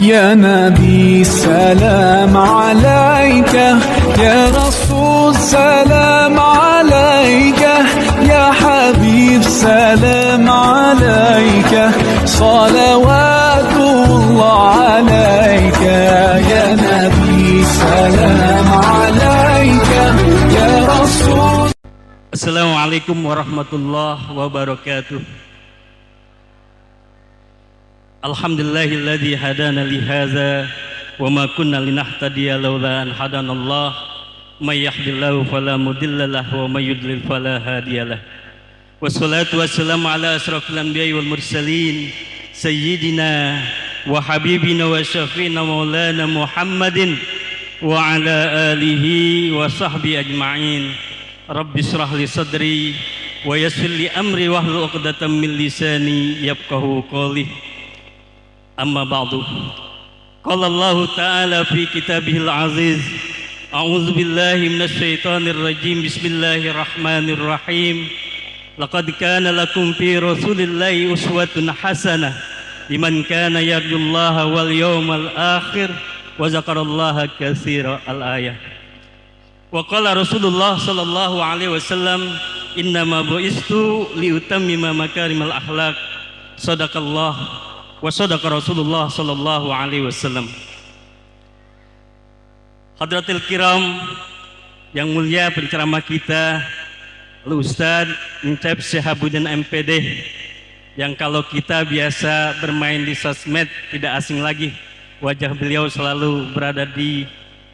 يا نبي سلام عليك يا رسول سلام عليك يا حبيب سلام عليك صلوات الله عليك يا نبي سلام عليك يا رسول. Assalamualaikum warahmatullahi wabarakatuh. Alhamdulillahilladzi hadana li hadza wa ma kunna linahtadiya laula an hadanallah. May yahdihillahu fala mudhillalah wa may yudlil fala hadiyalah. Wassalatu wassalamu ala asrofil anbiya'i wal mursalin sayyidina wa habibina wa syafi'ina maulana Muhammadin wa ala alihi wa sahbihi ajma'in. Rabbi shrah li sadri wa yassir li amri wahlul 'uqdatam min lisani yafqahu qawli. Amma ba'du. Qala Allah Ta'ala fi kitabihil aziz. A'udzu billahi minasy syaithanir rajim. Bismillahirrahmanirrahim. Laqad kana lakum fi Rasulillahi uswatun hasanah liman kana yarjullaha wal yawmal akhir wa zakarallaha katsiran. Al-ayah. Wa qala Rasulullah sallallahu alaihi wasallam, innama bu'istu liutammima makarimal akhlaq. Sadaqallah wa sadaqa Rasulullah sallallahu alaihi wasallam. Hadratil kiram, yang mulia penceramah kita Al-Ustaz Encep Syihabuddin MPD, yang kalau kita biasa bermain di sosmed tidak asing lagi wajah beliau selalu berada di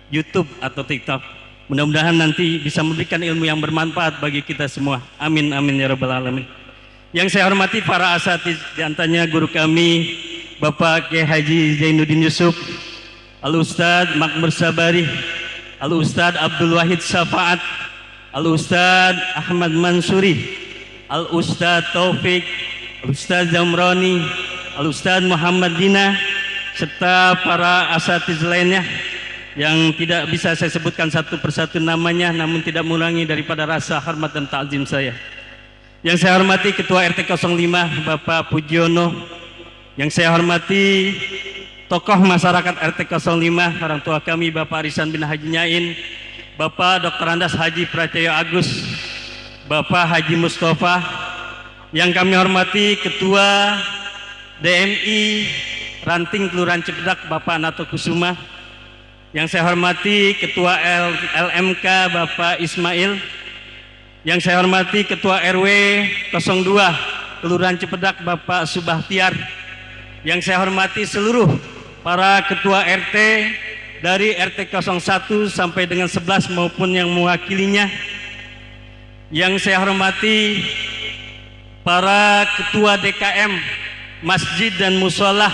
YouTube atau TikTok. Mudah-mudahan nanti bisa memberikan ilmu yang bermanfaat bagi kita semua. Amin amin ya rabbal alamin. Yang saya hormati para asatidz, di antaranya guru kami Bapak Kiai Haji Zainuddin Yusuf, Al-Ustaz Makmur Sabari, Al-Ustaz Abdul Wahid Syafaat, Al-Ustaz Ahmad Mansuri, Al-Ustaz Taufik, Al-Ustaz Zamroni, Al-Ustaz Muhammad Dina, serta para asatidz lainnya yang tidak bisa saya sebutkan satu persatu namanya, namun tidak mengurangi daripada rasa hormat dan ta'zim saya. Yang saya hormati Ketua RT 05 Bapak Pujiono, yang saya hormati tokoh masyarakat RT 05 orang tua kami Bapak Arisan bin Haji Nyain, Bapak Dr. Andas Haji Pracaya Agus, Bapak Haji Mustafa. Yang kami hormati Ketua DMI Ranting Kelurahan Cipedak Bapak Nato Kusuma. Yang saya hormati Ketua LMK Bapak Ismail. Yang saya hormati Ketua RW 02 Kelurahan Cipedak Bapak Subahtiar. Yang saya hormati seluruh para Ketua RT dari RT 01 sampai dengan 11 maupun yang mewakilinya. Yang saya hormati para Ketua DKM Masjid dan Musola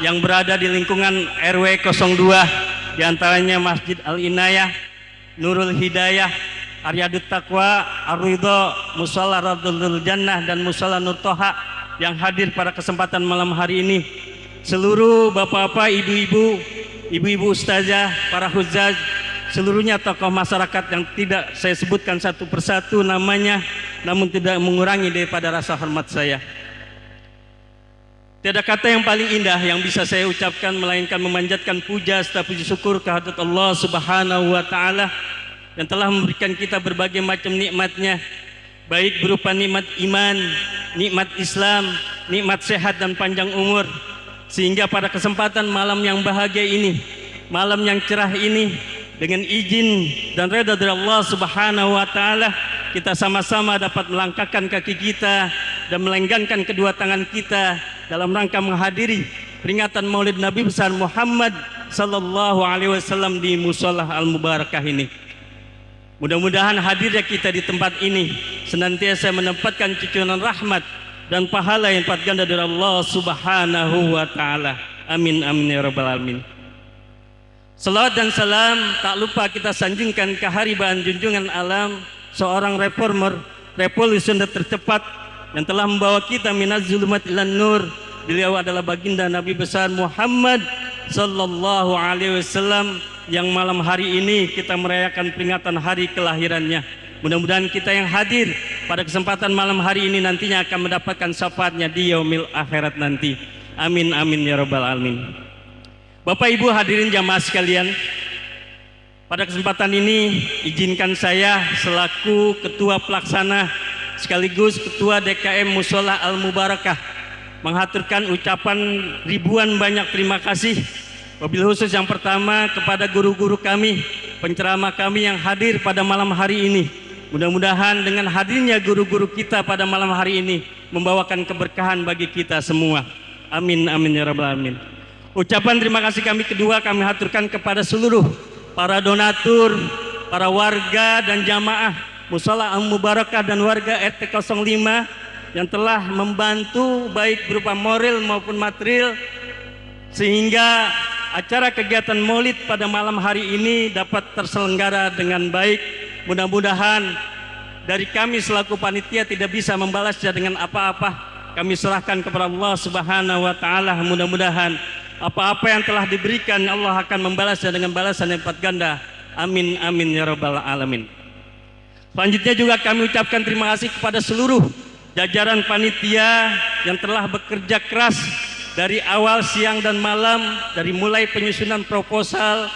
yang berada di lingkungan RW 02, diantaranya Masjid Al-Inayah, Nurul Hidayah, Aryadut Taqwa, Ar-Ridho, Musola Radul Jannah, dan Musola Nur Toha yang hadir pada kesempatan malam hari ini. Seluruh bapak-bapak, ibu-ibu ustazah, para huzaz, seluruhnya tokoh masyarakat yang tidak saya sebutkan satu persatu namanya, namun tidak mengurangi daripada rasa hormat saya. Tiada kata yang paling indah yang bisa saya ucapkan melainkan memanjatkan puja serta puji syukur kehadirat Allah Subhanahu wa Ta'ala yang telah memberikan kita berbagai macam nikmatnya, baik berupa nikmat iman, nikmat Islam, nikmat sehat dan panjang umur, sehingga pada kesempatan malam yang bahagia ini, malam yang cerah ini, dengan izin dan redha dari Allah Subhanahu wa Ta'ala, kita sama-sama dapat melangkahkan kaki kita dan melenggangkan kedua tangan kita dalam rangka menghadiri peringatan Maulid Nabi besar Muhammad sallallahu alaihi wasallam di Mushola Al-Mubarakah ini. Mudah-mudahan hadirnya kita di tempat ini senantiasa menempatkan cucuran rahmat dan pahala yang lipat ganda dari Allah Subhanahu wa Ta'ala. Amin amin ya rabbal alamin. Salawat dan salam tak lupa kita sanjungkan keharibaan junjungan alam, seorang reformer, revolusioner tercepat yang telah membawa kita minaz zulumat ilan nur. Beliau adalah baginda Nabi besar Muhammad sallallahu alaihi wasallam, yang malam hari ini kita merayakan peringatan hari kelahirannya. Mudah-mudahan kita yang hadir pada kesempatan malam hari ini nantinya akan mendapatkan syafaatnya di yaumil akhirat nanti. Amin amin ya rabbal alamin. Bapak Ibu hadirin jamaah sekalian, pada kesempatan ini izinkan saya selaku Ketua Pelaksana sekaligus Ketua DKM Mushola Al Mubarakah menghaturkan ucapan ribuan banyak terima kasih. Wabil khusus yang pertama kepada guru-guru kami, penceramah kami yang hadir pada malam hari ini. Mudah-mudahan dengan hadirnya guru-guru kita pada malam hari ini membawakan keberkahan bagi kita semua. Amin amin ya rabbal alamin. Ucapan terima kasih kami kedua kami haturkan kepada seluruh para donatur, para warga dan jamaah Mushola Al Mubarakah dan warga RT 05 yang telah membantu baik berupa moral maupun material sehingga acara kegiatan Maulid pada malam hari ini dapat terselenggara dengan baik. Mudah-mudahan dari kami selaku panitia tidak bisa membalasnya dengan apa-apa. Kami serahkan kepada Allah Subhanahu wa taala. Mudah-mudahan apa-apa yang telah diberikan Allah akan membalasnya dengan balasan yang lipat ganda. Amin amin ya rabbal alamin. Selanjutnya juga kami ucapkan terima kasih kepada seluruh jajaran panitia yang telah bekerja keras dari awal, siang dan malam, dari mulai penyusunan proposal,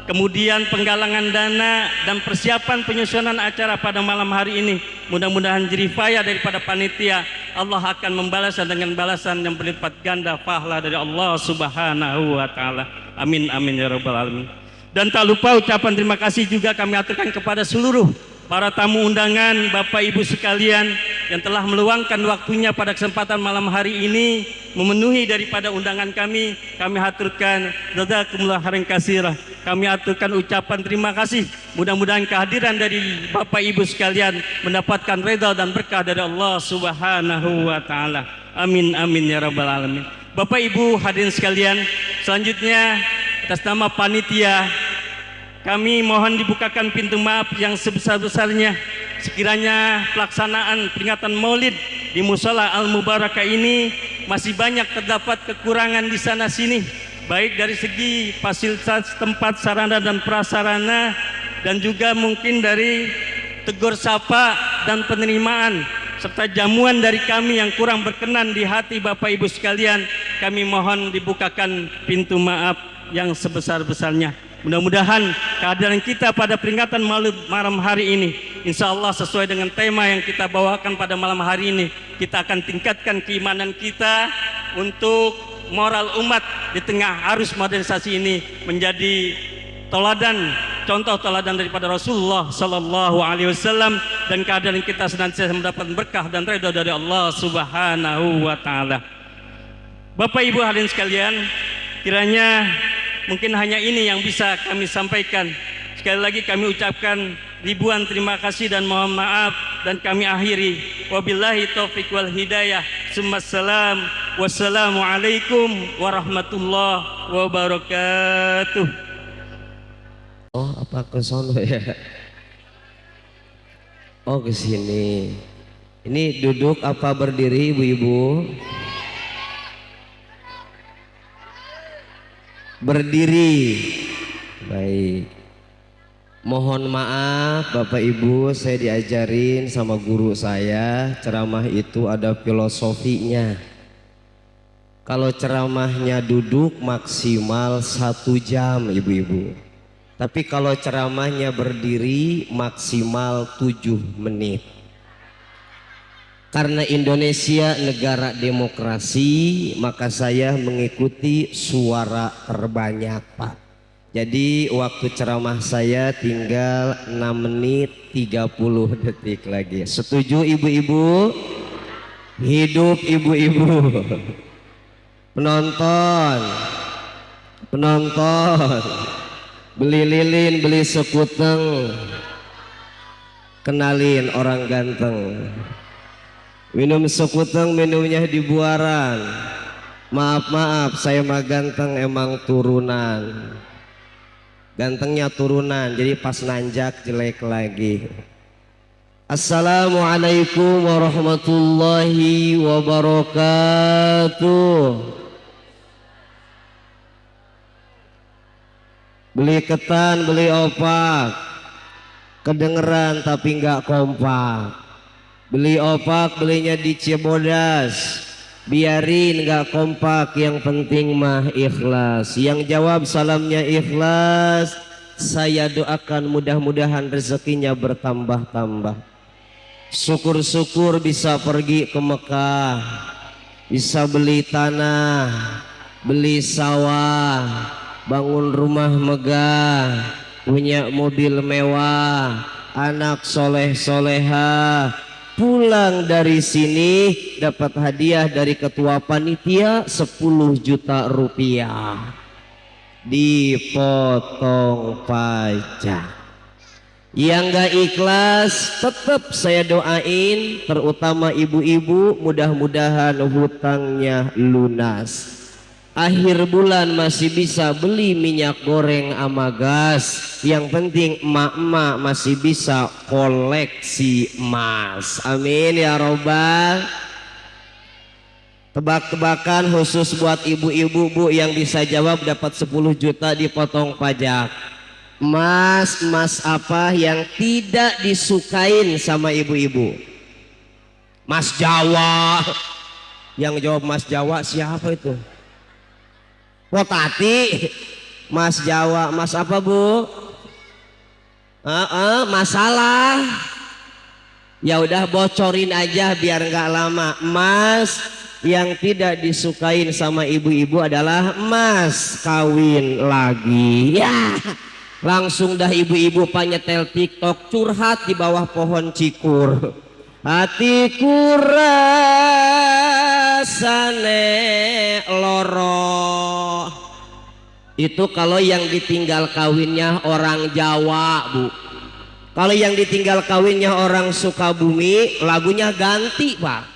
kemudian penggalangan dana dan persiapan penyusunan acara pada malam hari ini. Mudah-mudahan jeripaya daripada panitia Allah akan membalasnya dengan balasan yang berlipat ganda pahala dari Allah Subhanahu wa taala. Amin amin ya rabbal alamin. Dan tak lupa ucapan terima kasih juga kami aturkan kepada seluruh para tamu undangan, Bapak Ibu sekalian yang telah meluangkan waktunya pada kesempatan malam hari ini memenuhi daripada undangan kami. Kami haturkan jazakumullah khairan katsira. Kami aturkan ucapan terima kasih. Mudah-mudahan kehadiran dari Bapak Ibu sekalian mendapatkan redha dan berkah dari Allah Subhanahu wa taala. Amin amin ya rabbal alamin. Bapak Ibu hadirin sekalian, selanjutnya atas nama panitia kami mohon dibukakan pintu maaf yang sebesar-besarnya. Sekiranya pelaksanaan peringatan Maulid di Mushola Al Mubarakah ini masih banyak terdapat kekurangan di sana sini, baik dari segi fasilitas tempat, sarana dan prasarana, dan juga mungkin dari tegur sapa dan penerimaan serta jamuan dari kami yang kurang berkenan di hati Bapak Ibu sekalian. Kami mohon dibukakan pintu maaf yang sebesar-besarnya. Mudah-mudahan kehadiran kita pada peringatan Maulid malam hari ini insya Allah sesuai dengan tema yang kita bawakan pada malam hari ini. Kita akan tingkatkan keimanan kita untuk moral umat di tengah arus modernisasi ini menjadi teladan, contoh teladan daripada Rasulullah Sallallahu Alaihi Wasallam, dan kehadiran kita senantiasa mendapat berkah dan ridha dari Allah Subhanahu wa taala. Bapak Ibu hadirin sekalian, kiranya mungkin hanya ini yang bisa kami sampaikan. Sekali lagi kami ucapkan ribuan terima kasih dan mohon maaf, dan kami akhiri wabillahi taufiq wal hidayah. Summassalam. Wassalamualaikum warahmatullahi wabarakatuh. Oh, apa ke sono ya? Oh, ke sini. Ini duduk apa berdiri ibu-ibu? Berdiri. Baik. Mohon maaf Bapak Ibu, saya diajarin sama guru saya, ceramah itu ada filosofinya. Kalau ceramahnya duduk maksimal 1 jam ibu-ibu. Tapi kalau ceramahnya berdiri maksimal 7 menit. Karena Indonesia negara demokrasi, maka saya mengikuti suara terbanyak, Pak. Jadi waktu ceramah saya tinggal 6 menit 30 detik lagi. Setuju ibu-ibu? Hidup ibu-ibu. Penonton, beli lilin, beli sekuteng, kenalin orang ganteng. Minum sekuteng, minumnya di buaran. Maaf, saya mah ganteng emang turunan. Gantengnya turunan, jadi pas nanjak jelek lagi. Assalamualaikum warahmatullahi wabarakatuh. Beli ketan, beli opak, kedengeran tapi nggak kompak. Beli opak belinya di Cibodas, Biarin gak kompak, yang penting mah ikhlas. Yang jawab salamnya ikhlas, saya doakan mudah-mudahan rezekinya bertambah-tambah. Syukur-syukur bisa pergi ke Mekah, bisa beli tanah, beli sawah, bangun rumah megah, punya mobil mewah, anak soleh-soleha. Pulang dari sini dapat hadiah dari ketua panitia 10 juta rupiah, dipotong pajak. Yang gak ikhlas tetap saya doain, terutama ibu-ibu, mudah-mudahan hutangnya lunas. Akhir bulan masih bisa beli minyak goreng sama gas. Yang penting emak-emak masih bisa koleksi emas. Amin ya robbal. Tebak-tebakan khusus buat ibu-ibu bu yang bisa jawab dapat 10 juta dipotong pajak. Emas apa yang tidak disukain sama ibu-ibu? Mas Jawa. Yang jawab Mas Jawa siapa itu? Potati. Mas Jawa. Mas apa bu? Masalah. Ya udah bocorin aja biar nggak lama. Mas yang tidak disukain sama ibu-ibu adalah mas kawin lagi. Ya langsung dah ibu-ibu panyetel TikTok curhat di bawah pohon cikur. Hatiku rasane loro. Itu kalau yang ditinggal kawinnya orang Jawa bu. Kalau yang ditinggal kawinnya orang Sukabumi, lagunya ganti pak.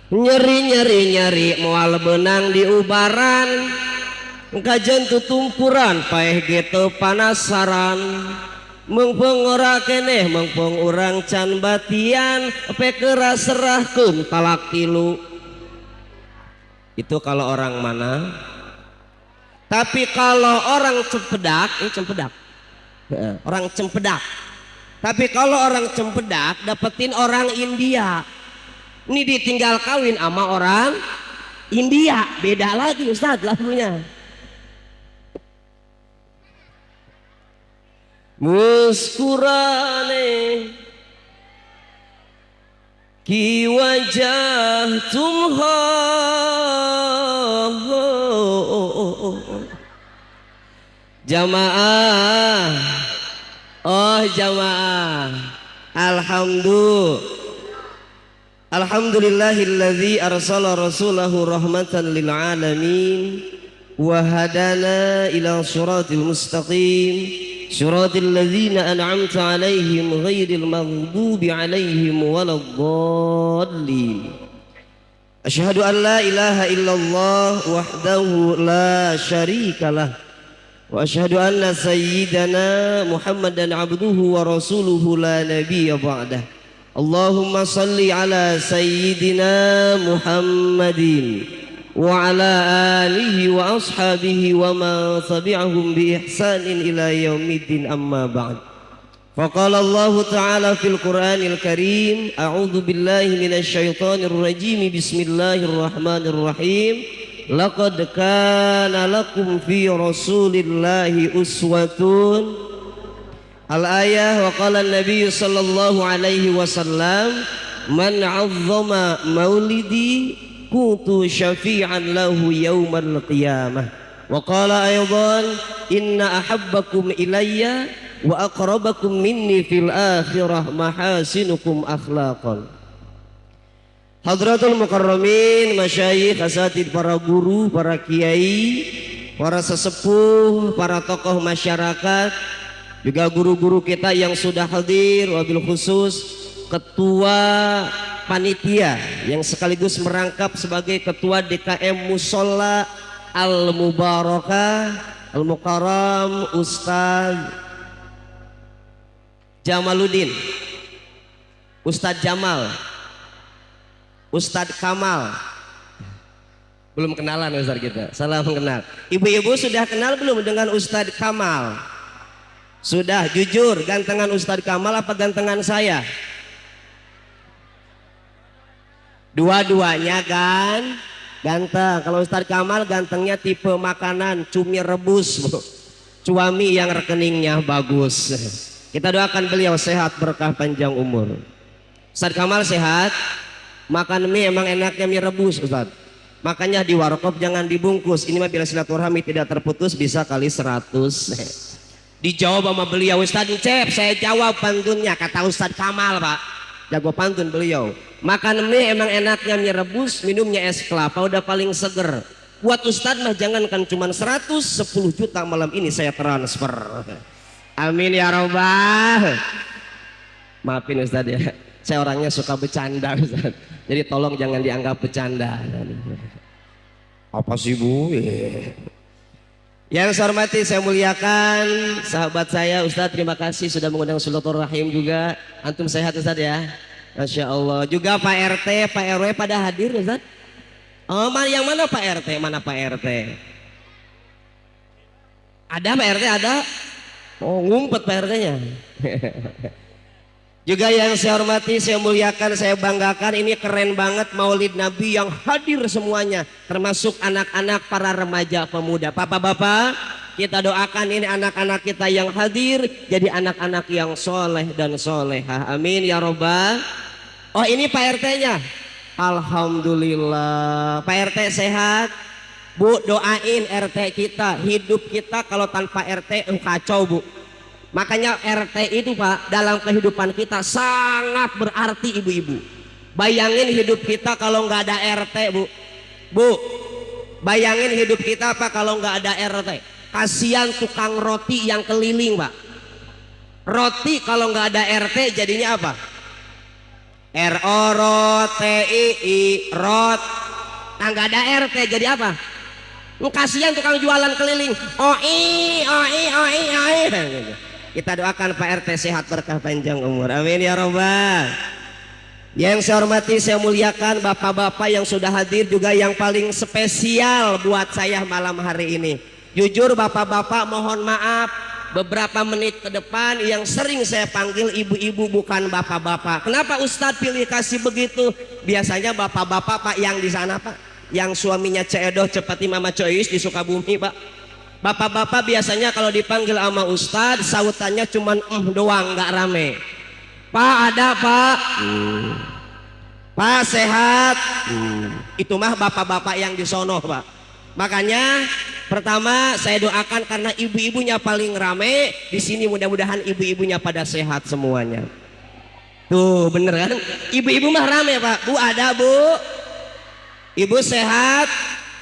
Nyeri mual benang di ubaran, kajen tutumpuran paeh gitu panasaran. Mengpeng ora keneh mengpeng urang can batian pe keras serahkeun talak tilu. Itu kalau orang mana? Tapi kalau orang Cempedak, orang Cempedak. Tapi kalau orang Cempedak dapetin orang India. Ini ditinggal kawin sama orang India, beda lagi Ustaz lagunya. Muskurane ki wajah tumha, jamaah, oh jamaah, alhamdulillahilladzi arsala rasulahu rahmatan lil alamin wa hadana ila siratil mustaqim. صراط الذين أنعمت عليهم غير المغضوب عليهم ولا الضالين. أشهد أن لا إله إلا الله وحده لا شريك له وأشهد أن سيدنا محمدا عبده ورسوله لا نبي بعده. اللهم صل على سيدنا محمد وعلى آله وأصحابه ومن تبعهم بإحسان إلى يوم الدين. أما بعد فقال الله تعالى في القرآن الكريم أعوذ بالله من الشيطان الرجيم بسم الله الرحمن الرحيم لقد كان لكم في رسول الله أسوة الآية. وقال النبي صلى الله عليه وسلم من عظم مولدي kuntu syafi'an lahu yaumal qiyamah. Wa qala aydan inna ahabbakum ilayya wa aqrabakum minni fil akhirah mahasinukum akhlaqan. Hadratul mukarramin, masyayikh, asatid, para guru, para kiai, para sesepuh, para tokoh masyarakat, juga guru-guru kita yang sudah hadir, wabil khusus ketua panitia yang sekaligus merangkap sebagai ketua DKM Musola Al Mubarakah Al Mukarram Ustadz Jamaluddin, Ustadz Jamal, Ustadz Kamal. Belum kenalan Ustadz kita, salah mengenal. Ibu-ibu sudah kenal belum dengan Ustadz Kamal? Sudah. Jujur, gantengan Ustadz Kamal apa gantengan saya? Dua-duanya kan. Ganteng. Kalau Ustadz Kamal gantengnya tipe makanan cumi rebus, Bu. Suami yang rekeningnya bagus. Kita doakan beliau sehat, berkah panjang umur. Ustadz Kamal sehat, makan mie emang enaknya mie rebus Ustadz. Makanya di warkop jangan dibungkus. Ini mah bila silaturahmi tidak terputus bisa kali 100. Dijawab sama beliau, Ustadz Cep, saya jawab pantunnya. Kata Ustadz Kamal, Pak, jago pantun beliau. Makan mie emang enaknya mie rebus, minumnya es kelapa udah paling seger. Buat Ustadz mah jangankan cuma 100, 10 juta malam ini saya transfer. Amin ya robbal. Maafin Ustadz ya, saya orangnya suka bercanda Ustadz. Jadi tolong jangan dianggap bercanda. Apa sih Bu? Yang saya hormati, saya muliakan sahabat saya Ustadz, terima kasih sudah mengundang silaturahim juga. Antum sehat Ustadz ya, Masya Allah. Juga Pak RT, Pak RW pada hadir Ustadz. Oh, yang mana Pak RT? Mana Pak RT? Ada Pak RT ada? Oh, ngumpet Pak RT-nya. Juga yang saya hormati, saya muliakan, saya banggakan, ini keren banget Maulid Nabi yang hadir semuanya, termasuk anak-anak, para remaja pemuda. Bapak-bapak, kita doakan ini anak-anak kita yang hadir jadi anak-anak yang soleh dan solehah. Amin ya robbal. Oh, ini Pak RT-nya. Alhamdulillah. Pak RT sehat. Bu, doain RT kita, hidup kita kalau tanpa RT kacau Bu. Makanya RT itu Pak dalam kehidupan kita sangat berarti ibu-ibu. Bayangin hidup kita kalau nggak ada RT Bu. Bu, bayangin hidup kita apa kalau nggak ada RT. Kasihan tukang roti yang keliling Pak. Roti kalau nggak ada RT jadinya apa? ROTII rot. Nah, nggak ada RT jadi apa? Kasihan tukang jualan keliling. OI. Kita doakan Pak RT sehat, berkah panjang umur. Amin ya robbal. Yang saya hormati, saya muliakan bapak-bapak yang sudah hadir, juga yang paling spesial buat saya malam hari ini. Jujur bapak-bapak mohon maaf, beberapa menit ke depan yang sering saya panggil ibu-ibu bukan bapak-bapak. Kenapa Ustadz pilih kasih begitu? Biasanya bapak-bapak Pak yang di sana Pak, yang suaminya Ceedoh Cepati Mama Cois di Sukabumi Pak. Bapak-bapak biasanya kalau dipanggil sama Ustadz sautannya cuman doang, nggak rame. Pak ada Pak, Pak sehat. Itu mah bapak-bapak yang di sono Pak. Makanya pertama saya doakan karena ibu-ibunya paling rame di sini, mudah-mudahan ibu-ibunya pada sehat semuanya. Tuh bener kan? Ibu-ibu mah rame Pak. Bu ada Bu, ibu sehat.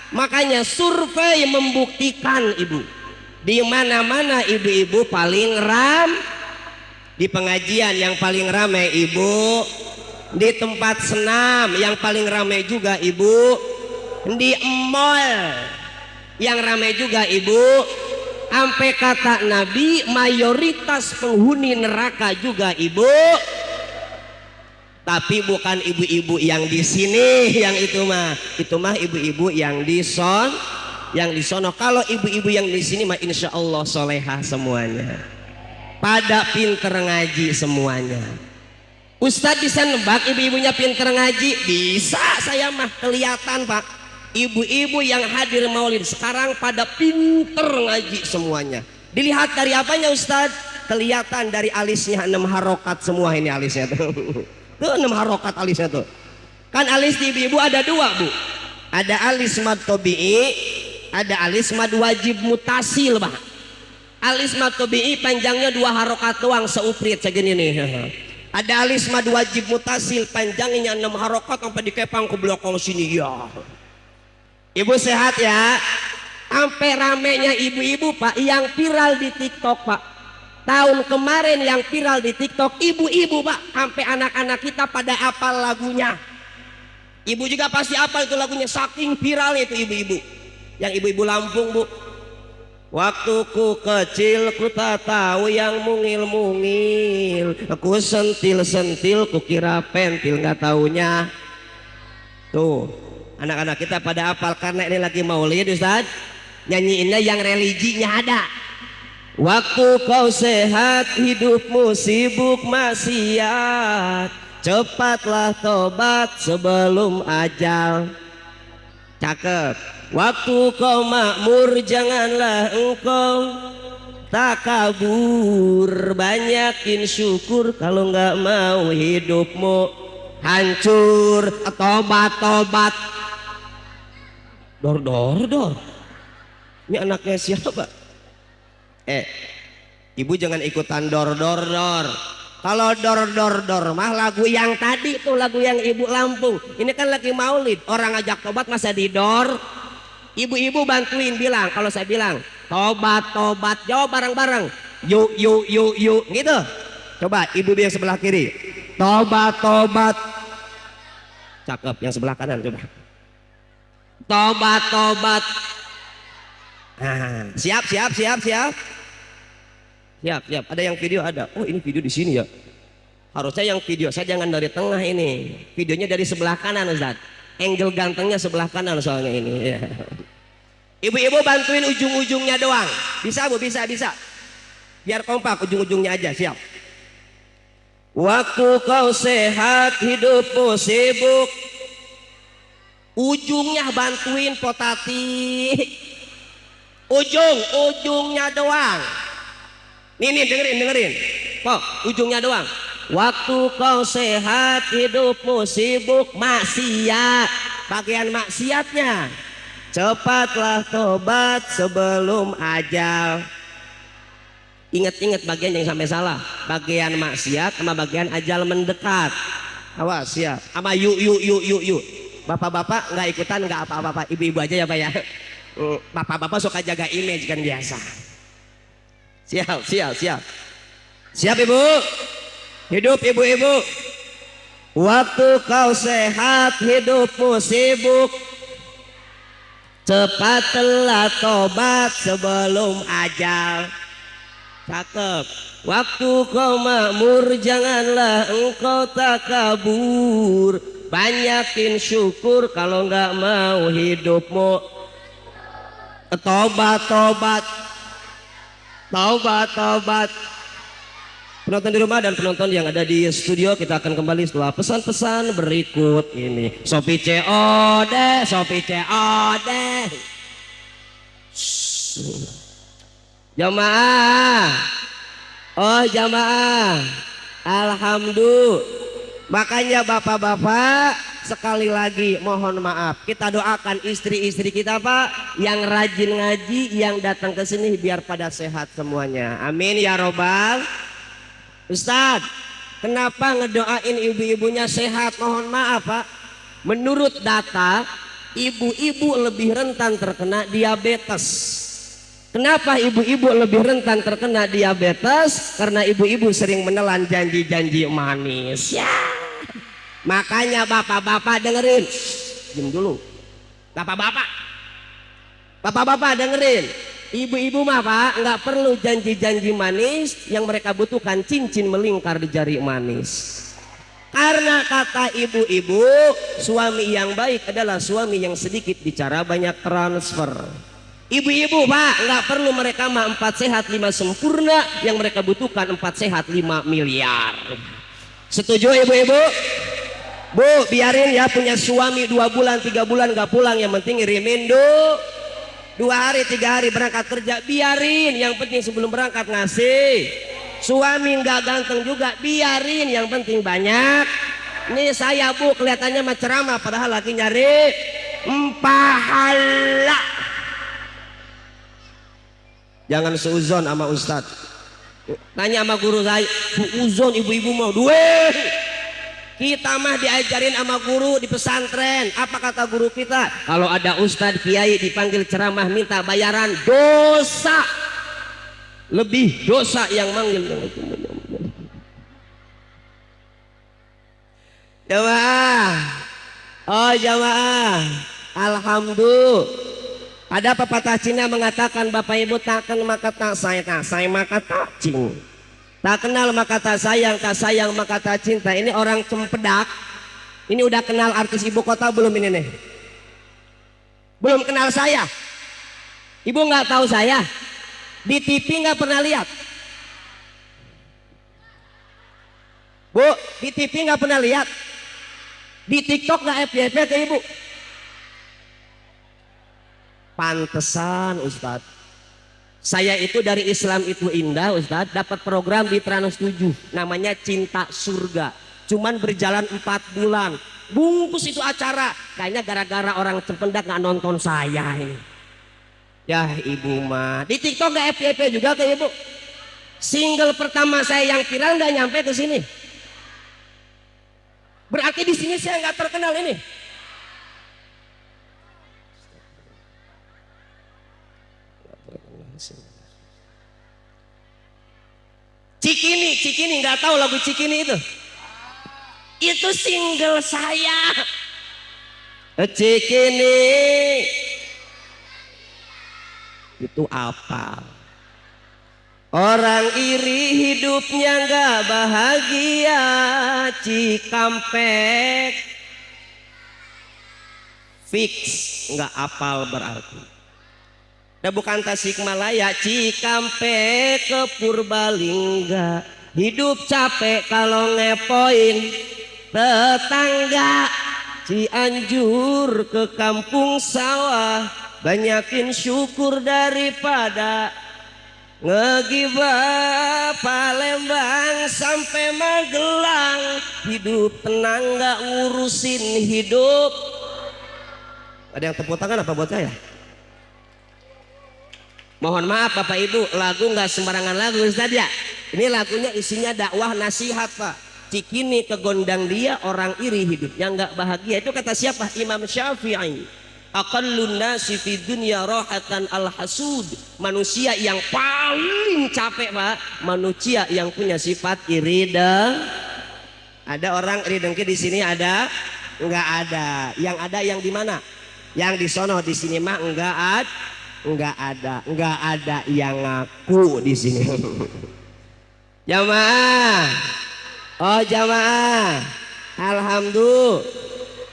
Makanya survei membuktikan ibu, di mana-mana ibu-ibu paling di pengajian yang paling ramai ibu, di tempat senam yang paling ramai juga ibu, di mall yang ramai juga ibu. Sampai kata Nabi mayoritas penghuni neraka juga ibu. Tapi bukan ibu-ibu yang di sini, yang itu mah ibu-ibu yang di sono. Kalau ibu-ibu yang di sini mah insya Allah solehah semuanya, pada pinter ngaji semuanya. Ustadz bisa nebak ibu-ibunya pinter ngaji? Bisa, saya mah kelihatan Pak. Ibu-ibu yang hadir maulid sekarang pada pinter ngaji semuanya. Dilihat dari apanya Ustadz? Kelihatan dari alisnya 6 harokat semua ini alisnya tuh. Tuh 6 harokat alisnya tuh. Kan alis di ibu ada 2 Bu. Ada alis mad tobi'i, ada alis mad wajib mutasil Pak. Alis mad tobi'i panjangnya 2 harokat doang, seuprit segini nih. Ada alis mad wajib mutasil panjangnya 6 harokat sampai dikepang ke belakang sini ya. Ibu sehat ya. Sampai ramenya ibu-ibu Pak yang viral di TikTok Pak. Tahun kemarin yang viral di TikTok ibu-ibu Pak, sampai anak-anak kita pada hafal lagunya. Ibu juga pasti hafal itu lagunya, saking viralnya itu ibu-ibu. Yang ibu-ibu Lampung Bu. Waktu ku kecil ku tak tahu yang mungil-mungil, aku sentil-sentil ku kira pentil, nggak taunya. Tuh anak-anak kita pada hafal karena ini lagi maulid Ustaz. Nyanyiinnya yang religinya ada. Waktu kau sehat hidupmu sibuk maksiat, cepatlah tobat sebelum ajal. Cakep. Waktu kau makmur janganlah engkau takabur, banyakin syukur, kalau nggak mau hidupmu hancur. Tobat. Dor. Ini anaknya siapa? Ibu jangan ikutan dor. Kalau dor mah lagu yang tadi tuh, lagu yang Ibu Lampung. Ini kan lagi maulid, orang ajak tobat masa didor. Ibu-ibu bantuin bilang, kalau saya bilang tobat, jawab bareng-bareng. Yuk gitu. Coba ibu yang sebelah kiri. Tobat. Cakep. Yang sebelah kanan coba. Tobat. Nah, siap. Ada yang video ada. Oh, ini video di sini ya. Harusnya yang video saya jangan dari tengah ini. Videonya dari sebelah kanan, Ustaz. Angle gantengnya sebelah kanan soalnya ini. Ya. Ibu-ibu bantuin ujung-ujungnya doang. Bisa Bu, bisa. Biar kompak ujung-ujungnya aja, siap. Waktu kau sehat hidupmu sibuk. Ujungnya bantuin potati. Ujungnya doang. Nih dengerin. Kok ujungnya doang. Waktu kau sehat hidupmu sibuk maksiat. Bagian maksiatnya, cepatlah tobat sebelum ajal. Ingat bagian yang sampai salah. Bagian maksiat sama bagian ajal mendekat. Awas ya. Sama yuk. Bapak-bapak nggak ikutan nggak apa-apa. Ibu-ibu aja ya Pak ya. Bapak-bapak suka jaga image kan biasa. Siap Ibu. Hidup ibu-ibu. Waktu kau sehat hidupmu sibuk, cepatlah tobat sebelum ajal. Cakep. Waktu kau makmur janganlah engkau takabur, banyakin syukur, kalau nggak mau hidupmu tobat. Penonton di rumah dan penonton yang ada di studio, kita akan kembali setelah pesan-pesan berikut ini. Sopi COD. Jamaah. Alhamdulillah. Makanya bapak-bapak sekali lagi mohon maaf. Kita doakan istri-istri kita Pak yang rajin ngaji, yang datang ke sini biar pada sehat semuanya. Amin ya robbal. Ustadz, kenapa ngedoain ibu-ibunya sehat? Mohon maaf Pak, menurut data ibu-ibu lebih rentan terkena diabetes. Kenapa ibu-ibu lebih rentan terkena diabetes? Karena ibu-ibu sering menelan janji-janji manis ya. Makanya bapak-bapak dengerin. Diam dulu. Bapak-bapak dengerin. Ibu-ibu mah Pak nggak perlu janji-janji manis, yang mereka butuhkan cincin melingkar di jari manis. Karena kata ibu-ibu, suami yang baik adalah suami yang sedikit bicara banyak transfer. Ibu-ibu Pak nggak perlu mereka mah 4 sehat 5 sempurna, yang mereka butuhkan 4 sehat 5 miliar. Setuju ibu-ibu? Bu, biarin ya punya suami 2 bulan 3 bulan nggak pulang, yang penting ngirimin 2 hari 3 hari berangkat kerja, biarin, yang penting sebelum berangkat ngasih. Suami nggak ganteng juga, biarin, yang penting banyak. Ini saya Bu kelihatannya mah ceramah, padahal lagi nyari pahala. Jangan seuzon sama Ustadz. Tanya sama guru saya, seuzon ibu-ibu mau duit. Kita mah diajarin sama guru di pesantren. Apa kata guru kita? Kalau ada ustadz kiai dipanggil ceramah minta bayaran, dosa. Lebih dosa yang manggil. Jamaah. Alhamdulillah. Ada pepatah Cina mengatakan, Bapak Ibu takkan maka tak sayang maka tak cing. Tak kenal maka tak sayang maka tak cinta. Ini orang Cempedak. Ini udah kenal artis ibu kota belum ini nih? Belum kenal saya. Ibu nggak tahu saya. Di TV nggak pernah lihat. Bu, di TV nggak pernah lihat. Di TikTok nggak FYP ke ibu. Pantesan Ustadz, saya itu dari Islam itu indah Ustadz dapat program di Trans 7 namanya Cinta Surga, cuman berjalan 4 bulan bungkus itu acara, kayaknya gara-gara orang terpendak nggak nonton saya ini. Ya ibu mah di TikTok nggak FYP juga ke ibu. Single pertama saya yang viral nggak nyampe ke sini, berarti di sini saya nggak terkenal ini. Cikini nggak tahu lagu Cikini itu single saya. Cikini itu apa? Orang iri hidupnya nggak bahagia. Cikampek fix nggak apal berarti. Nah bukan Tasikmalaya, Cikampek ke Purbalingga. Hidup capek kalau ngepoin tetangga. Cianjur ke kampung sawah, banyakin syukur daripada ngegibah. Palembang sampai Magelang, hidup tenang gak ngurusin hidup. Ada yang tepuk tangan apa buat saya? Mohon maaf Bapak Ibu, lagu nggak sembarangan lagu Ustaz ya. Ini lagunya isinya dakwah nasihat Pak. Cikini ke gondang dia, orang iri hidupnya nggak bahagia. Itu kata siapa? Imam Syafi'i. Aqallun nasi fi dunya rahatan al-hasud. Manusia yang paling capek Pak, manusia yang punya sifat iri dan ada orang iri dengki di sini ada? Enggak ada. Yang ada yang di mana? Yang di sono, di sini mah enggak ada yang ngaku di sini. Jamaah, oh jamaah, alhamdulillah.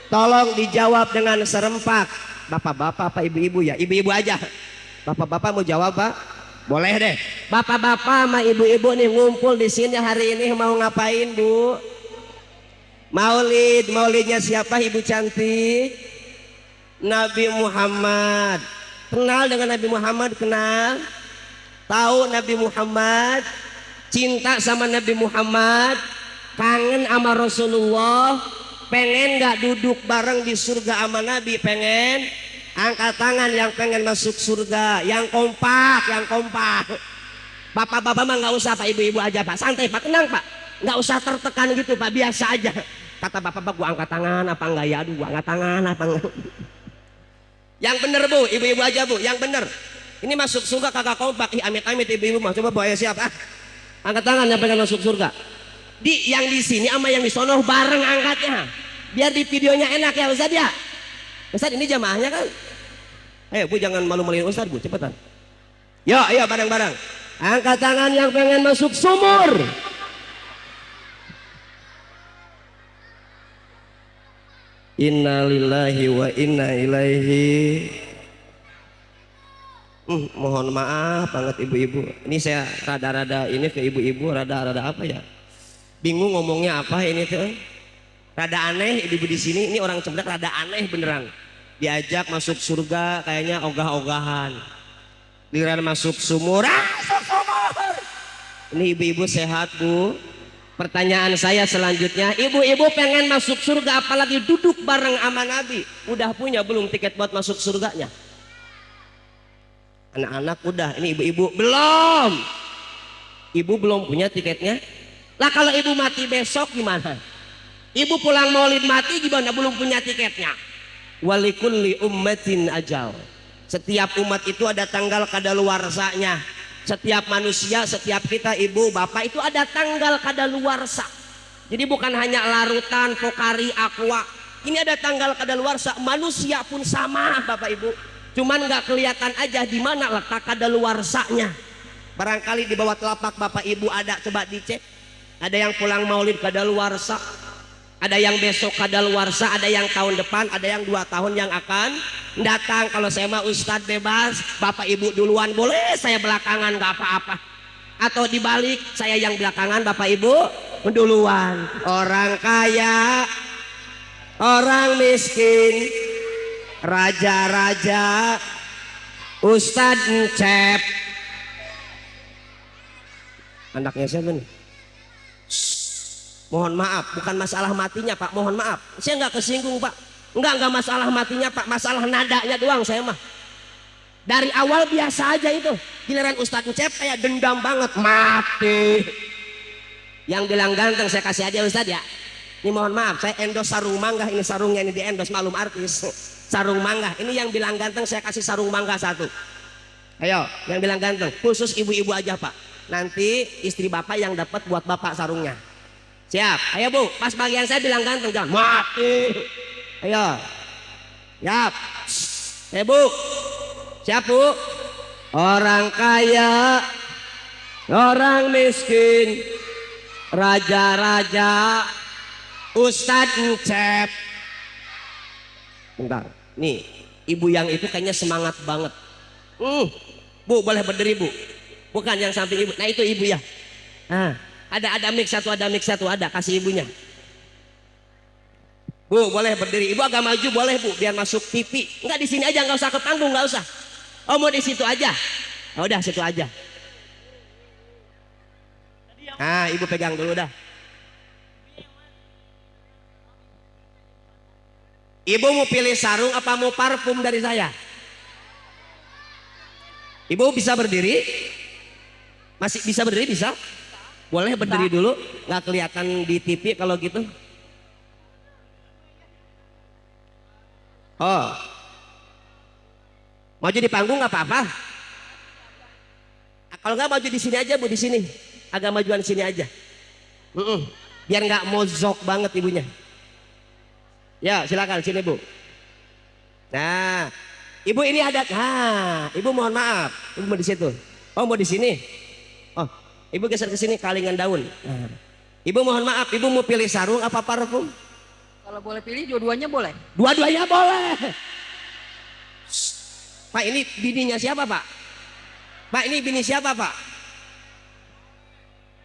Tolong dijawab dengan serempak. Bapak-bapak apa ibu-ibu ya? Ibu-ibu aja. Bapak-bapak mau jawab Pak? Boleh deh. Bapak-bapak sama ibu-ibu nih ngumpul di sini hari ini mau ngapain Bu? Maulidnya siapa Ibu cantik? Nabi Muhammad. Kenal dengan Nabi Muhammad? Kenal? Tahu Nabi Muhammad? Cinta sama Nabi Muhammad? Kangen sama Rasulullah? Pengen gak duduk bareng di surga sama Nabi? Pengen? Angkat tangan yang pengen masuk surga. Yang kompak. Bapak-bapak mah gak usah Pak, ibu-ibu aja Pak. Santai Pak, tenang Pak. Gak usah tertekan gitu Pak, biasa aja. Kata bapak-bapak gua angkat tangan apa enggak ya? Aduh gua angkat tangan apa enggak? Yang bener Bu, ibu-ibu aja Bu, yang bener. Ini masuk surga kagak kompak. Ih amit-amit ibu-ibu mah. Coba bawa siapa? Angkat tangan yang pengen masuk surga. Yang di sini sama yang di sono bareng angkatnya. Biar di videonya enak ya Ustaz ya. Ustaz ini jamaahnya kan. Ayo Bu jangan malu-maluin Ustaz Bu, cepetan. Yo, ayo bareng-bareng. Angkat tangan yang pengen masuk sumur. Innalillahi wa inna ilaihi. Mohon maaf banget ibu-ibu. Ini saya rada-rada ini ke ibu-ibu rada-rada apa ya? Bingung ngomongnya apa ini tuh. Rada aneh ibu-ibu di sini. Ini orang cerdas rada aneh beneran. Diajak masuk surga kayaknya ogah-ogahan. Giliran masuk sumur. Masuk sumur. Ini ibu-ibu sehat Bu. Pertanyaan saya selanjutnya, ibu-ibu pengen masuk surga apalagi duduk bareng sama Nabi. Udah punya belum tiket buat masuk surganya? Anak-anak udah, ini ibu-ibu belum. Ibu belum punya tiketnya. Lah kalau ibu mati besok gimana? Ibu pulang maulid mati gimana belum punya tiketnya? Walikulli ummatin ajal. Setiap umat itu ada tanggal kadaluarsanya. Setiap manusia, setiap kita ibu bapak itu ada tanggal kadaluarsa. Jadi bukan hanya larutan, pokari, aqua. Ini ada tanggal kadaluarsa. Manusia pun sama bapak ibu. Cuman nggak kelihatan aja di mana letak kadaluarsanya. Barangkali di bawah telapak bapak ibu ada, coba dicek. Ada yang pulang maulid kadaluarsa. Ada yang besok kadaluarsa, ada yang tahun depan, ada yang 2 tahun yang akan datang. Kalau saya mah Ustadz bebas, bapak ibu duluan boleh, saya belakangan nggak apa-apa. Atau dibalik, saya yang belakangan, bapak ibu duluan. Orang kaya, orang miskin, raja-raja, Ustadz Encep. Anaknya siapa nih? Mohon maaf, bukan masalah matinya Pak, mohon maaf. Saya nggak kesinggung Pak. Enggak masalah matinya Pak, masalah nadanya doang saya mah. Dari awal biasa aja itu. Giliran Ustadz Encep kayak dendam banget, mati. Yang bilang ganteng saya kasih hadiah Ustadz ya. Ini mohon maaf, saya endorse sarung mangga, ini sarungnya ini di endorse, malum artis. Sarung mangga, ini yang bilang ganteng saya kasih sarung mangga satu. Ayo, yang bilang ganteng, khusus ibu-ibu aja Pak. Nanti istri bapak yang dapat buat bapak sarungnya. Siap, ayo Bu, pas bagian saya bilang ganteng, jangan mati. Ayo, siap. Ayo Bu, siap Bu. Orang kaya, orang miskin, raja-raja, Ustadz Encep. Bentar, nih ibu yang itu kayaknya semangat banget. Bu boleh berdiri Bu. Bukan yang samping ibu. Nah itu ibu ya. Nah, ada mic satu, ada kasih ibunya. Bu boleh berdiri. Ibu agak maju boleh Bu, biar masuk TV. Enggak di sini aja, nggak usah ke panggung, nggak usah. Oh mau di situ aja. Oh, udah situ aja. Nah ibu pegang dulu dah. Ibu mau pilih sarung apa mau parfum dari saya? Ibu bisa berdiri? Masih bisa berdiri bisa? Boleh berdiri dulu, nggak kelihatan di TV kalau gitu. Oh, maju di panggung nggak apa-apa. Kalau nggak maju di sini aja Bu, di sini. Agak majuan sini aja. Biar nggak mozok banget ibunya. Ya silakan sini Bu. Nah, ibu ini ada. Nah, ibu mohon maaf, ibu mau di situ. Oh mau di sini. Oh, ibu geser ke sini kalingan daun. Nah. Ibu mohon maaf, ibu mau pilih sarung apa parfum? Kalau boleh pilih dua-duanya boleh. Dua-duanya boleh. Pak ini bininya siapa Pak? Pak ini bini siapa Pak?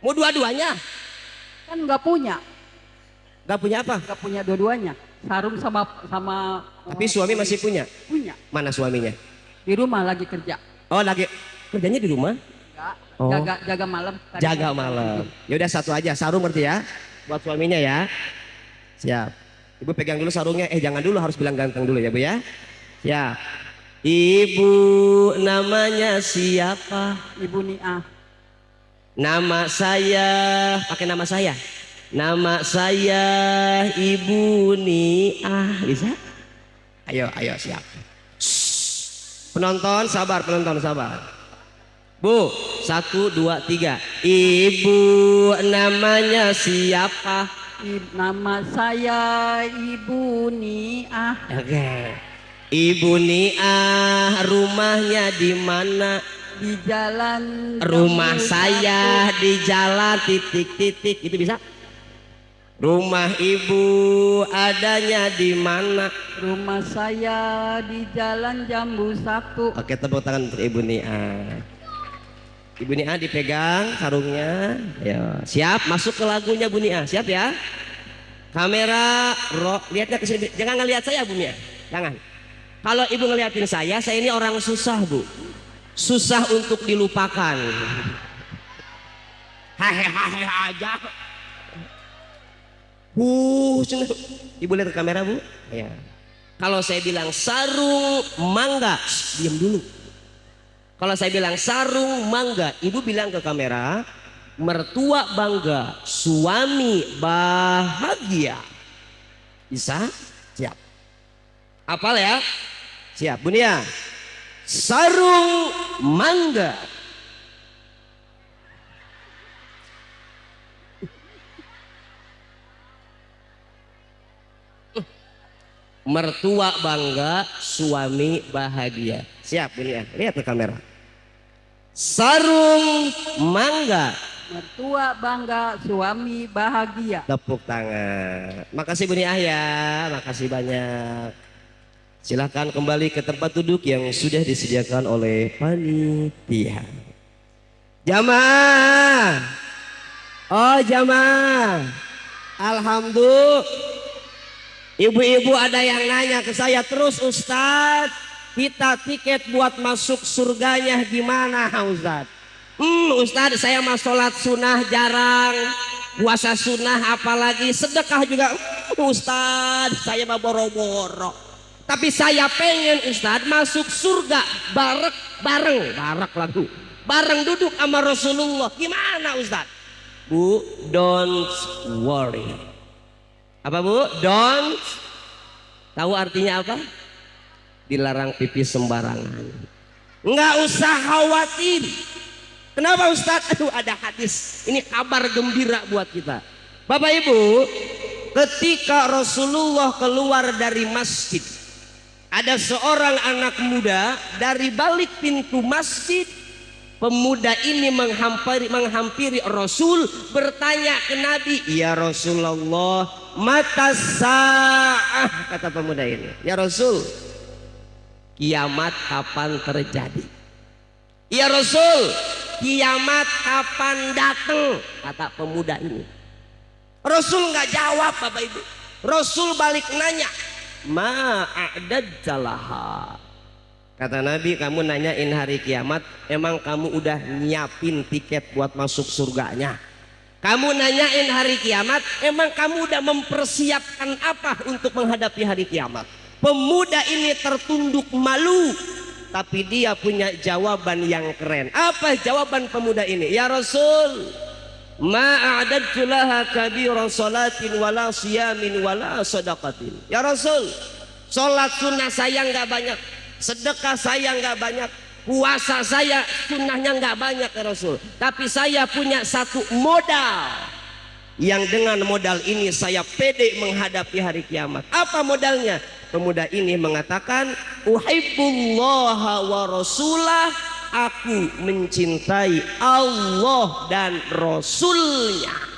Mau dua-duanya? Kan nggak punya. Gak punya apa? Nggak punya dua-duanya. Sarung sama Tapi suami masih punya? punya. Mana suaminya? Di rumah lagi kerja. Oh lagi kerjanya di rumah? Enggak. Oh. Jaga malam. Tadi Jaga malam. Ya udah satu aja sarung berarti ya buat suaminya ya. Siap. Ibu pegang dulu sarungnya. Jangan dulu, harus bilang ganteng dulu ya Bu ya. Ya. Ibu namanya siapa? Ibu Nia. Nama saya, pakai nama saya. Nama saya Ibu Nia. Bisa? Ayo siap. Penonton sabar, penonton sabar. Bu, 1, 2, 3. Ibu namanya siapa? Nama saya Ibu Nia. Oke. Ibu Nia rumahnya di mana? Di jalan. Rumah Jambu saya di jalan titik-titik. Itu bisa? Rumah ibu adanya di mana? Rumah saya di jalan Jambu 1. Oke, tepuk tangan untuk Ibu Nia. Ibu Nia dipegang sarungnya. Ayo, siap masuk ke lagunya Bu Nia. Siap ya? Kamera, lihatnya ke sini. Jangan ngelihat saya Bu Nia. Jangan. Kalau Ibu ngeliatin saya ini orang susah Bu. Susah untuk dilupakan. Hahe aja. Ibu lihat ke kamera Bu. Ya. Kalau saya bilang sarung mangga, diam dulu. Kalau saya bilang sarung mangga, ibu bilang ke kamera, mertua bangga, suami bahagia. Bisa? Siap. Hafal ya? Siap, Bu Nia. Sarung mangga. Mertua bangga, suami bahagia. Siap Bu Nia, lihat ke kamera. Sarung mangga. Mertua bangga, suami bahagia. Tepuk tangan. Makasih Bu Nia ya, makasih banyak. Silahkan kembali ke tempat duduk yang sudah disediakan oleh panitia. Jamaah. Oh jamaah. Alhamdulillah. Ibu-ibu ada yang nanya ke saya terus Ustadz. kita tiket buat masuk surganya gimana Ustaz? Ustaz, saya mah sholat sunnah jarang, puasa sunnah apalagi, sedekah juga Ustaz saya mah boro-boro. Tapi saya pengen Ustaz masuk surga bareng duduk sama Rasulullah. Gimana Ustaz? Bu, don't worry. Apa Bu? Don't. Tahu artinya apa? Dilarang pipis sembarangan. Nggak usah khawatir. Kenapa Ustaz? Aduh, ada hadis. Ini kabar gembira buat kita. Bapak Ibu, ketika Rasulullah keluar dari masjid, ada seorang anak muda dari balik pintu masjid. Pemuda ini menghampiri Rasul, bertanya ke Nabi, "Ya Rasulullah, mata sa'ah?" Kata pemuda ini, "Ya Rasul, kiamat kapan terjadi?" "Ya Rasul, kiamat kapan datang?" Kata pemuda ini. Rasul nggak jawab Bapak Ibu. Rasul balik nanya, "Ma'adadzalaha?" Kata Nabi, "Kamu nanyain hari kiamat, emang kamu udah nyiapin tiket buat masuk surganya? Kamu nanyain hari kiamat, emang kamu udah mempersiapkan apa untuk menghadapi hari kiamat?" Pemuda ini tertunduk malu, tapi dia punya jawaban yang keren. Apa jawaban pemuda ini? "Ya Rasul, ma'adadtu laha kabira salatin wala siyamin wala sadaqatin." Ya Rasul, sholat sunnah saya nggak banyak, sedekah saya nggak banyak, puasa saya sunnahnya nggak banyak ya Rasul. Tapi saya punya satu modal, yang dengan modal ini saya pede menghadapi hari kiamat. Apa modalnya? Pemuda ini mengatakan, "Uhibbullaha wa rasulah." Aku mencintai Allah dan Rasulnya.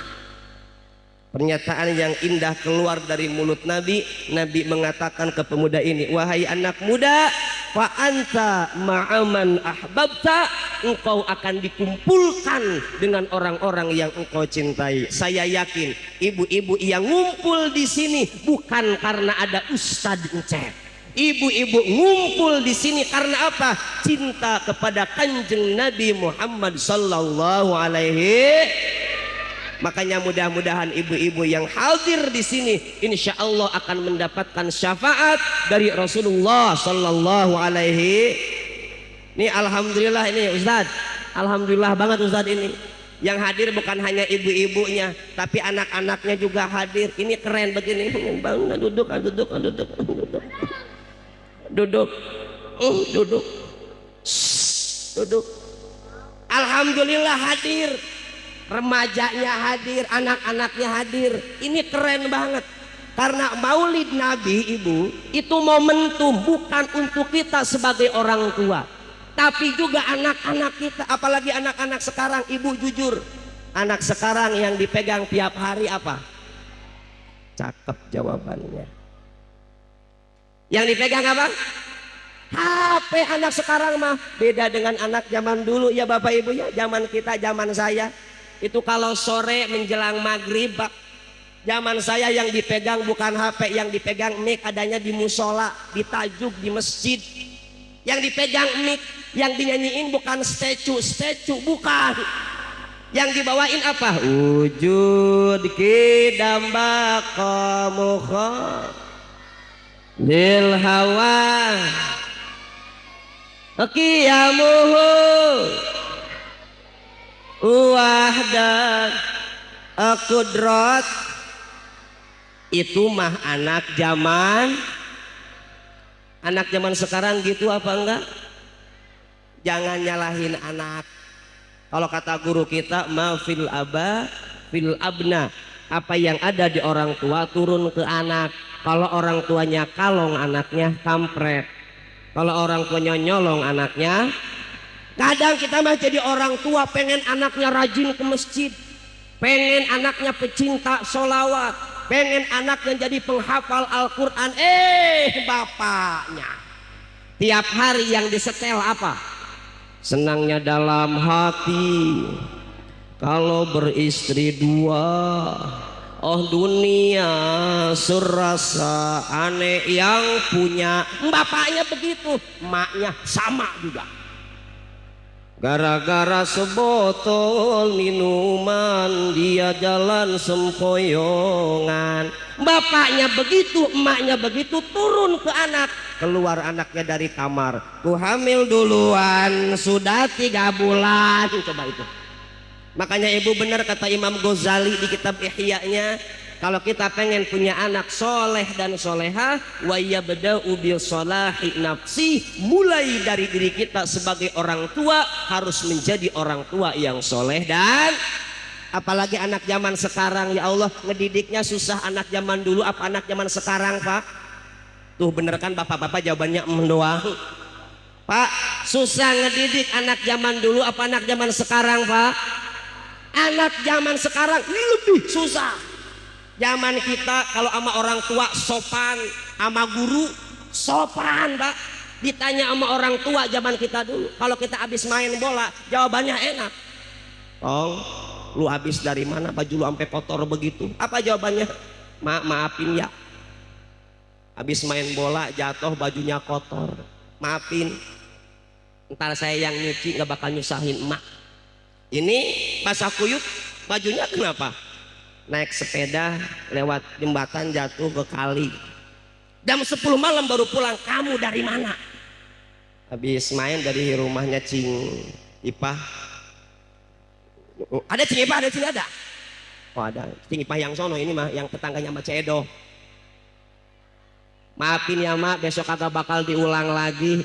Pernyataan yang indah keluar dari mulut Nabi. Nabi mengatakan ke pemuda ini, "Wahai anak muda, fa anta ma'aman ahbabta." Engkau akan dikumpulkan dengan orang-orang yang engkau cintai. Saya yakin ibu-ibu yang ngumpul di sini bukan karena ada Ustadz Encep. Ibu-ibu ngumpul di sini karena apa? Cinta kepada Kanjeng Nabi Muhammad sallallahu alaihi. Makanya mudah-mudahan ibu-ibu yang hadir di sini insya Allah akan mendapatkan syafaat dari Rasulullah sallallahu alaihi. Ini alhamdulillah ini Ustaz. Alhamdulillah banget Ustaz ini. Yang hadir bukan hanya ibu-ibunya, tapi anak-anaknya juga hadir. Ini keren begini. Bangun, duduk. Duduk. Alhamdulillah hadir. Remajanya hadir, anak-anaknya hadir. Ini keren banget. Karena maulid Nabi Ibu, itu momentum bukan untuk kita sebagai orang tua, tapi juga anak-anak kita. Apalagi anak-anak sekarang. Ibu jujur, anak sekarang yang dipegang tiap hari apa? Cakep jawabannya. Yang dipegang apa? HP anak sekarang mah. Beda dengan anak zaman dulu ya Bapak Ibu ya. Zaman kita, zaman saya itu kalau sore menjelang maghrib, zaman saya yang dipegang bukan HP, yang dipegang mic, adanya di musola, di tajuk, di masjid. Yang dipegang mic, yang dinyanyiin bukan statue, bukan. Yang dibawain apa? Wujud kidamba qamuha lil hawa qiyamuhu wahdan qudrat. Itu mah anak zaman sekarang gitu apa enggak? Jangan nyalahin anak. Kalau kata guru kita, ma fil aba fil abna. Apa yang ada di orang tua turun ke anak. Kalau orang tuanya kalong, anaknya kampret. Kalau orang tuanya nyolong, anaknya. Kadang kita mah jadi orang tua pengen anaknya rajin ke masjid, pengen anaknya pecinta sholawat, pengen anaknya jadi penghafal Al-Quran. Bapaknya tiap hari yang disetel apa? Senangnya dalam hati kalau beristri dua, Oh dunia serasa aneh, yang punya bapaknya begitu, maknya sama juga. Gara-gara sebotol minuman dia jalan sempoyongan. Bapaknya begitu, emaknya begitu, turun ke anak. Keluar anaknya dari kamar, ku hamil duluan sudah 3 bulan. Coba itu. Makanya ibu benar kata Imam Ghazali di kitab Ihya-nya, kalau kita pengen punya anak soleh dan soleha, wa yabda'u bi salahi nafsi, mulai dari diri kita sebagai orang tua harus menjadi orang tua yang soleh. Dan apalagi anak zaman sekarang, ya Allah, ngedidiknya susah anak zaman dulu apa anak zaman sekarang, Pak? Tuh bener kan bapak-bapak jawabannya doang. Pak, susah ngedidik anak zaman dulu apa anak zaman sekarang, Pak? Anak zaman sekarang lebih susah. Zaman kita kalau sama orang tua sopan, sama guru sopan, Pak. Ditanya sama orang tua zaman kita dulu, kalau kita habis main bola jawabannya enak. Oh, lu habis dari mana, baju lu sampai kotor begitu? Apa jawabannya? Maafin ya, habis main bola jatuh bajunya kotor, maafin, ntar saya yang nyuci, nggak bakal nyusahin emak. Ini basah kuyup bajunya kenapa? Naik sepeda lewat jembatan jatuh ke kali. Jam 10 malam baru pulang. Kamu dari mana? Habis main dari rumahnya Cing Ipah. Ada Cing Ipah, ada Cing ada. Oh ada Cing Ipah yang sono, ini mah yang tetangganya sama Cedo. Maafin ya mak, besok kagak bakal diulang lagi.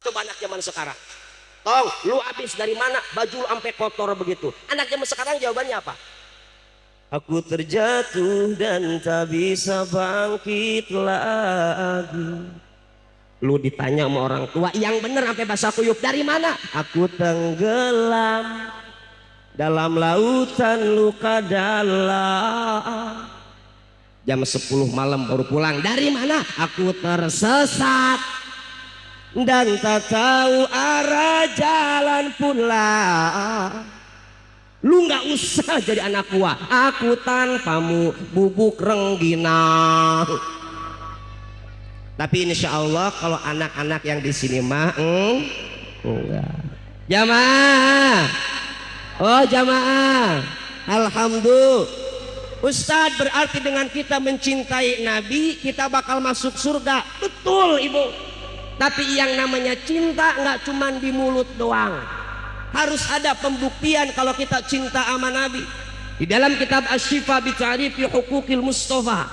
Coba anak zaman sekarang, tong lu habis dari mana, baju lu sampai kotor begitu. Anak zaman sekarang jawabannya apa? Aku terjatuh dan tak bisa bangkit lagi. Lu ditanya sama orang tua yang bener sampai basah kuyup, dari mana? Aku tenggelam dalam lautan luka dalam. Jam 10 malam baru pulang. Dari mana? Aku tersesat dan tak tahu arah jalan pula. Lu nggak usah jadi anak gua, aku tanpamu bubuk rengginang. Tapi insya Allah kalau anak-anak yang di sini mah enggak. Jamaah, oh jamaah, alhamdulillah. Ustadz, berarti dengan kita mencintai Nabi kita bakal masuk surga. Betul ibu. Tapi yang namanya cinta nggak cuman di mulut doang, harus ada pembuktian kalau kita cinta sama Nabi. Di dalam kitab Asy-Syifa bi Ta'rifi Huquqil Mustafa,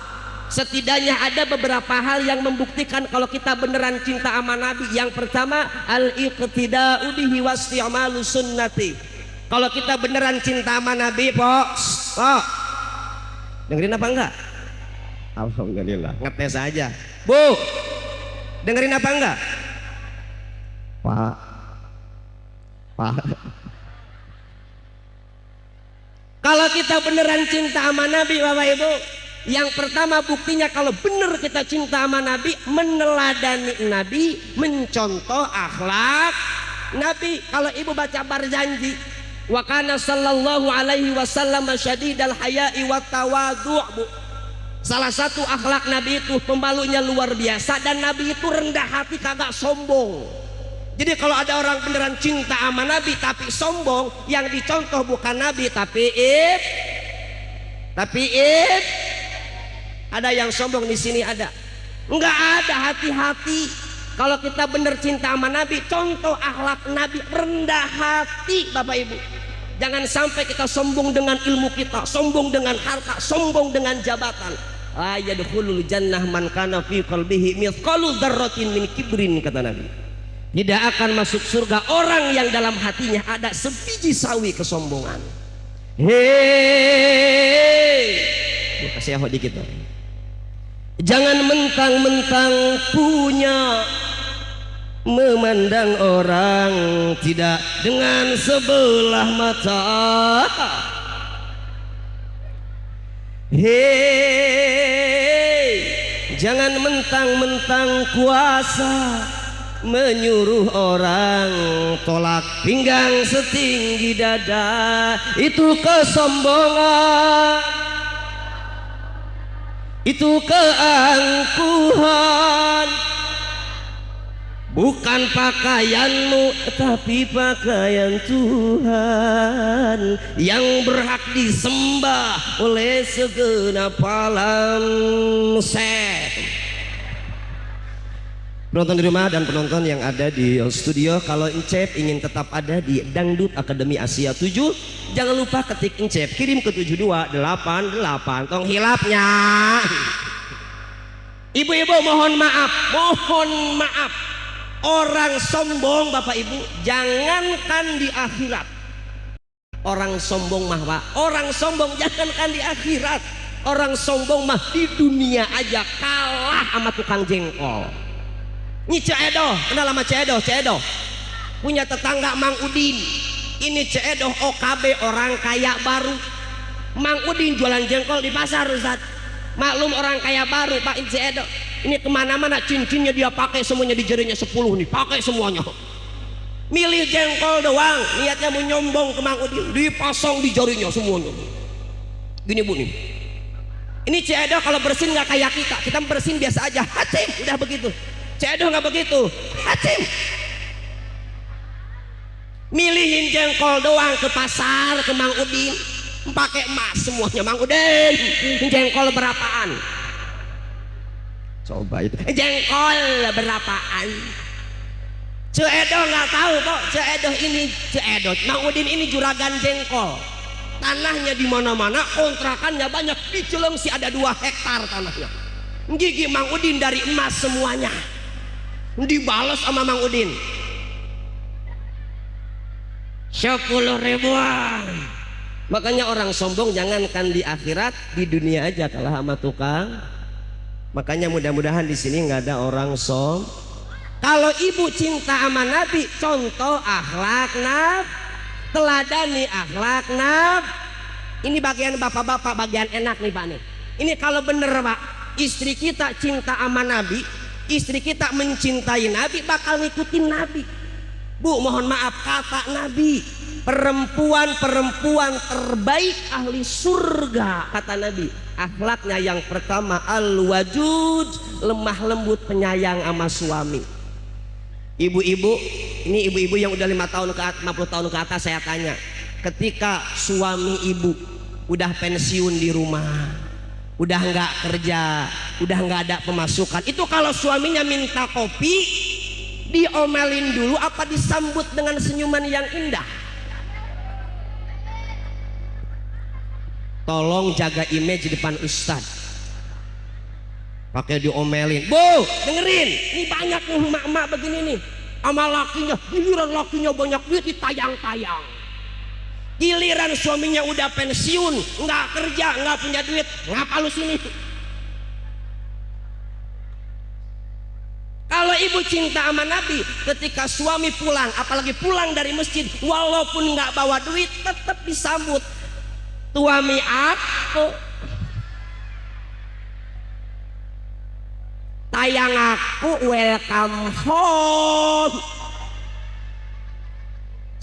setidaknya ada beberapa hal yang membuktikan kalau kita beneran cinta sama Nabi. Yang pertama, al-iqtida'u bihi wasti'malu sunnati. Kalau kita beneran cinta sama Nabi, dengerin apa enggak? Alhamdulillah, ngetes aja. Bu, dengerin apa enggak? Pak. Kalau kita beneran cinta sama Nabi, Bapak Ibu, yang pertama buktinya kalau bener kita cinta sama Nabi, meneladani Nabi, mencontoh akhlak Nabi. Kalau ibu baca berjanji, wa kana sallallahu alaihi wasallam syadidal haya'i wat tawadhu'. Salah satu akhlak Nabi itu pemalunya luar biasa, dan Nabi itu rendah hati, kagak sombong. Jadi kalau ada orang beneran cinta sama Nabi tapi sombong, yang dicontoh bukan Nabi tapi ada yang sombong di sini ada. Enggak ada, hati-hati. Kalau kita bener cinta sama Nabi, contoh akhlak Nabi rendah hati, Bapak Ibu. Jangan sampai kita sombong dengan ilmu kita, sombong dengan harta, sombong dengan jabatan. Ayadkhulul jannah man kana fi qalbihi mithqalu dzarratin min kibrin, kata Nabi. Tidak akan masuk surga orang yang dalam hatinya ada sebiji sawi kesombongan. Hei, kasih aku dikit. Jangan mentang-mentang punya, memandang orang tidak dengan sebelah mata. Hei, jangan mentang-mentang kuasa menyuruh orang tolak pinggang setinggi dada. Itu kesombongan, itu keangkuhan. Bukan pakaianmu tapi pakaian Tuhan yang berhak disembah oleh segenap alam. Penonton di rumah dan penonton yang ada di studio, kalau Encep ingin tetap ada di Dangdut Akademi Asia 7, jangan lupa ketik Encep, kirim ke 7288, tong hilapnya. Ibu-ibu mohon maaf, orang sombong Bapak Ibu jangankan di akhirat. Orang sombong mah Pak, orang sombong jangankan di akhirat, orang sombong mah di dunia aja kalah sama tukang jengkol. Ini Ceedoh, kenal sama Ceedoh punya tetangga Mang Udin. Ini Ceedoh OKB, orang kaya baru. Mang Udin jualan jengkol di pasar Ustaz. Maklum orang kaya baru Pak Ceedoh. Ini kemana-mana cincinnya dia pakai semuanya, di jarinya 10 nih, pakai semuanya. Milih jengkol doang, niatnya mau nyombong ke Mang Udin, dipasang di jarinya semuanya. Gini Bu nih, ini Ceedoh kalau bersin nggak kayak kita bersin biasa aja, hacim, udah begitu. Ceedoh nggak begitu, hacim. Milihin jengkol doang ke pasar ke Mang Udin, pakai emas semuanya. Mang Udin, jengkol berapaan? Coba itu jengkol berapaan? Ceedoh nggak tahu kok. Ceedoh Mang Udin ini juragan jengkol. Tanahnya di mana-mana, kontrakannya banyak. Di Cilengsi ada 2 hektar tanahnya. Gigi Mang Udin dari emas semuanya, dibalas sama Mang Udin 10.000-an. Makanya orang sombong jangankan di akhirat, di dunia aja kalah sama tukang. Makanya mudah-mudahan di sini nggak ada orang Kalau ibu cinta sama Nabi, contoh akhlak Nabi, teladani akhlak Nabi. Ini bagian bapak-bapak, bagian enak nih Pak nih. Ini kalau bener Pak, istri kita cinta sama Nabi, istri kita mencintai Nabi, bakal ngikutin Nabi. Bu, mohon maaf, kata Nabi, perempuan terbaik ahli surga, kata Nabi, akhlaknya yang pertama al-wajud, lemah lembut, penyayang sama suami. Ibu-ibu, ini ibu-ibu yang udah 50 tahun ke atas, saya tanya, ketika suami ibu udah pensiun di rumah, udah nggak kerja, udah nggak ada pemasukan, itu kalau suaminya minta kopi, diomelin dulu apa disambut dengan senyuman yang indah? Tolong jaga image di depan Ustadz. Pakai diomelin, Bu, dengerin, ini banyak nih emak-emak begini nih, sama lakinya, giliran lakinya banyak duit ditayang-tayang, giliran suaminya udah pensiun, nggak kerja, nggak punya duit, ngapa lu sini? Kalau ibu cinta sama Nabi, ketika suami pulang, apalagi pulang dari masjid, walaupun nggak bawa duit, tetap disambut, suami aku, tayang aku, welcome home.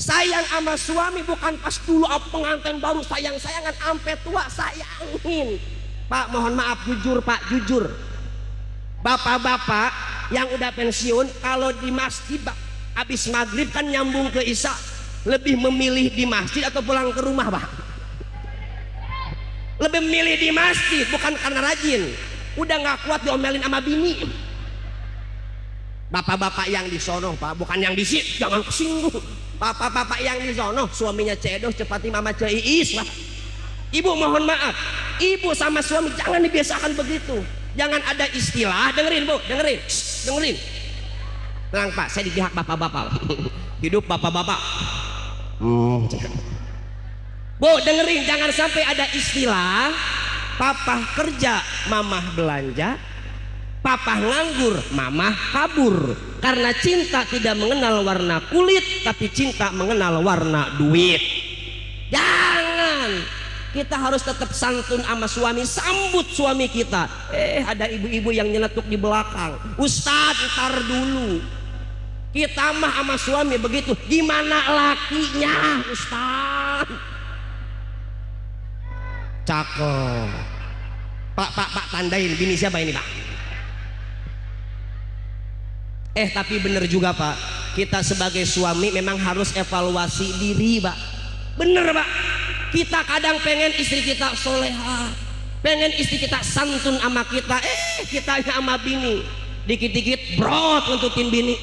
Sayang sama suami bukan pas dulu pengantin baru sayang-sayangan, sampai tua sayangin. Pak, mohon maaf, jujur Pak, jujur. Bapak-bapak yang udah pensiun, kalau di masjid habis maghrib kan nyambung ke isya, lebih memilih di masjid atau pulang ke rumah Pak? Lebih memilih di masjid, bukan karena rajin, udah nggak kuat diomelin sama bini. Bapak-bapak yang di sono Pak, bukan yang di sini, jangan kesinggung. Bapak-bapak yang di sono, suaminya Ceedoh cepati mama Ceiis Pak. Ibu mohon maaf, ibu sama suami jangan dibiasakan begitu. Jangan ada istilah, dengerin Bu, dengerin, dengerin. Tenang Pak, saya di pihak bapak-bapak. Hidup bapak-bapak. Bu, dengerin, jangan sampai ada istilah papa kerja, mamah belanja, papa nganggur, mamah kabur. Karena cinta tidak mengenal warna kulit, tapi cinta mengenal warna duit. Jangan. Kita harus tetap santun sama suami, sambut suami kita. Ada ibu-ibu yang nyeletuk di belakang, Ustadz ntar dulu. Kita mah sama suami begitu, gimana lakinya Ustaz? Cakep. Pak tandain bini siapa ini Pak? Tapi bener juga Pak, kita sebagai suami memang harus evaluasi diri Pak. Bener Pak, kita kadang pengen istri kita soleha, pengen istri kita santun sama kita, kita sama bini dikit-dikit brot nuntutin bini.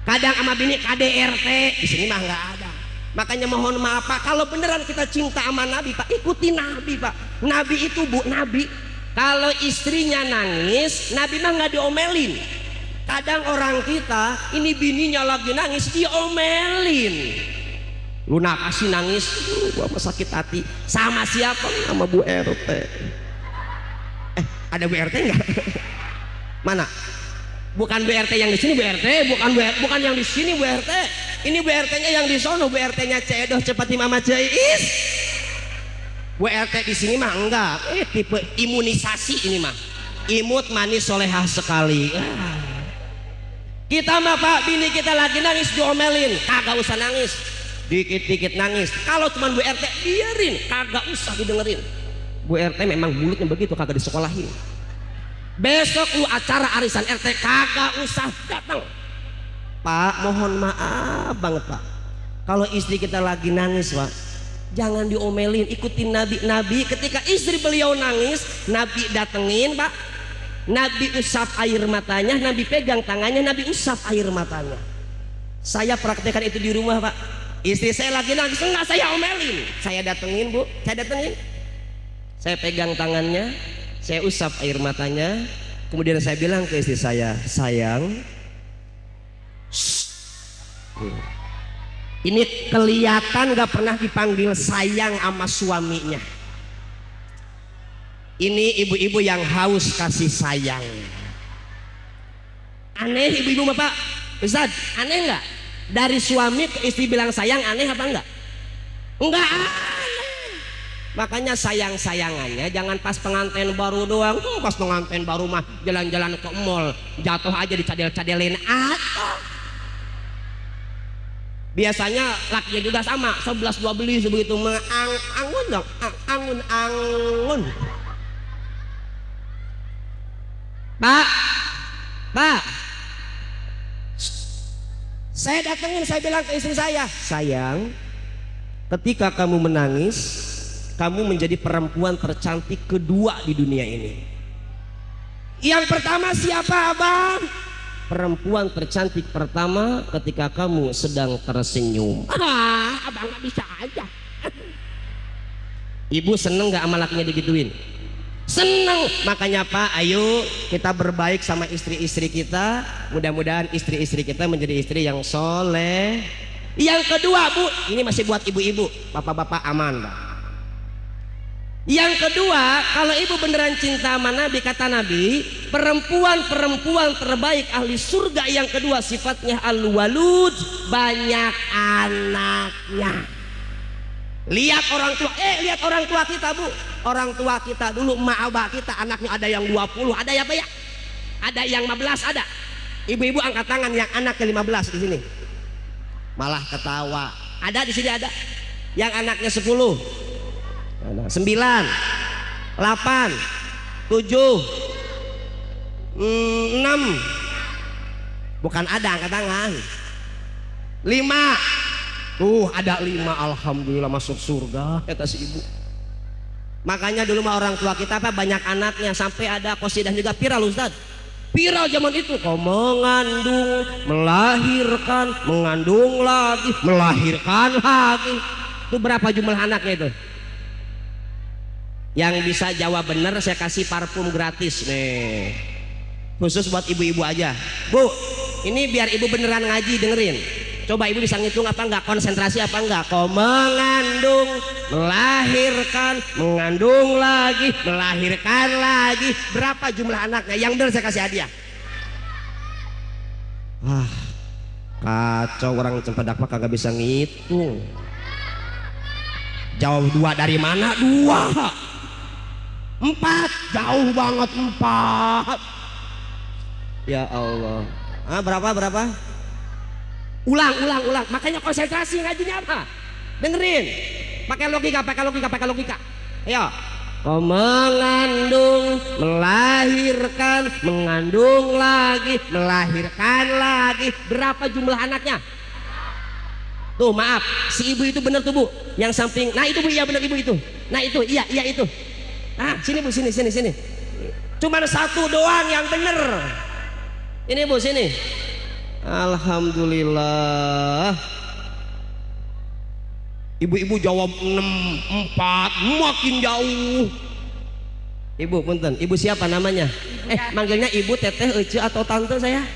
Kadang sama bini KDRT, di sini mah nggak ada. Makanya mohon maaf Pak, kalau beneran kita cinta sama Nabi Pak, ikuti Nabi Pak. Nabi itu Bu, Nabi kalau istrinya nangis, Nabi mah nggak diomelin. Kadang orang kita ini bininya lagi nangis diomelin. Lu kasih nangis, gua mah sakit hati. Sama siapa? Sama Bu RT. Ada Bu RT nggak? Mana? Bukan Bu RT yang di sini Bu RT, bukan yang di sini Bu RT. Ini Bu RT-nya yang di sono, Bu RT-nya Cedoh Cepati Mama Ceis. Bu RT di sini mah enggak, tipe imunisasi ini mah. Imut manis solehah sekali. Kita mah Pak, bini kita lagi nangis diomelin, kagak usah nangis, dikit-dikit nangis. Kalau cuma Bu RT biarin, kagak usah didengerin. Bu RT memang mulutnya begitu, kagak disekolahin. Besok lu acara arisan RT kagak usah datang. Pak, mohon maaf banget Pak, kalau istri kita lagi nangis Pak, jangan diomelin, ikutin Nabi. Ketika istri beliau nangis, Nabi datengin Pak, Nabi usap air matanya, Nabi pegang tangannya, Nabi usap air matanya. Saya praktekkan itu di rumah Pak. Istri saya lagi nangis, enggak saya omelin, saya datengin Bu, saya pegang tangannya, saya usap air matanya, kemudian saya bilang ke istri saya, sayang, ini kelihatan gak pernah dipanggil sayang sama suaminya. Ini ibu-ibu yang haus kasih sayang. Aneh ibu-ibu Bapak Ustaz, aneh nggak dari suami ke istri bilang sayang, aneh apa enggak? Enggak aneh. Makanya sayang-sayangannya jangan pas pengantin baru doang. Pas pengantin baru mah jalan-jalan ke mall, jatuh aja dicadel-cadelin atau biasanya lakinya juga sama, 11-12 begitu mengangun dong, angun. Pak, saya datengin, saya bilang ke istri saya, sayang, ketika kamu menangis, kamu menjadi perempuan tercantik kedua di dunia ini. Yang pertama siapa Abang? Perempuan tercantik pertama ketika kamu sedang tersenyum. Abang gak bisa aja. Ibu seneng gak sama lakinya digituin? Seneng. Makanya Pak, ayo kita berbaik sama istri-istri kita. Mudah-mudahan istri-istri kita menjadi istri yang soleh. Yang kedua Bu, ini masih buat ibu-ibu, bapak-bapak aman Pak. Yang kedua, kalau ibu beneran cinta sama Nabi, kata Nabi, perempuan-perempuan terbaik ahli surga yang kedua sifatnya al-walud, banyak anaknya. Lihat orang tua, lihat orang tua kita Bu. Orang tua kita dulu, emak abah kita anaknya ada yang 20, ada ya Pak ya? Ada yang 15 ada. Ibu-ibu angkat tangan yang anaknya 15 di sini. Malah ketawa. Ada di sini ada. Yang anaknya 10. 9, 8, 7, 6, bukan ada angkat tangan. 5, tuh ada 5, alhamdulillah masuk surga kata si ibu. Makanya dulu mah orang tua kita apa banyak anaknya, sampai ada qasidah juga viral Ustaz. Viral zaman itu, kau mengandung, melahirkan, mengandung lagi, melahirkan lagi. Itu berapa jumlah anaknya itu? Yang bisa jawab bener saya kasih parfum gratis nih, khusus buat ibu-ibu aja. Bu, ini biar ibu beneran ngaji dengerin. Coba ibu bisa ngitung apa enggak, konsentrasi apa enggak. Kau mengandung, melahirkan, mengandung lagi, melahirkan lagi. Berapa jumlah anaknya? Yang bener saya kasih hadiah. Kacau, orang Cempedak mah kagak bisa ngitung. Jauh 2 dari mana? 2. 4, jauh banget 4. Ya Allah. Berapa? Ulang. Makanya konsentrasi ngajinya apa? Dengerin. Pakai logika. Ayo. Oh, mengandung, melahirkan, mengandung lagi, melahirkan lagi. Berapa jumlah anaknya? Tuh maaf, si ibu itu benar tuh Bu. Yang samping, nah itu Bu, iya benar ibu itu. Nah itu, iya itu. Nah sini Bu, sini. Cuman satu doang yang benar. Ini Bu, sini. Alhamdulillah. Ibu-ibu jawab 6, 4, makin jauh. Ibu punten, ibu siapa namanya? Manggilnya ibu, teteh, ece atau tante saya?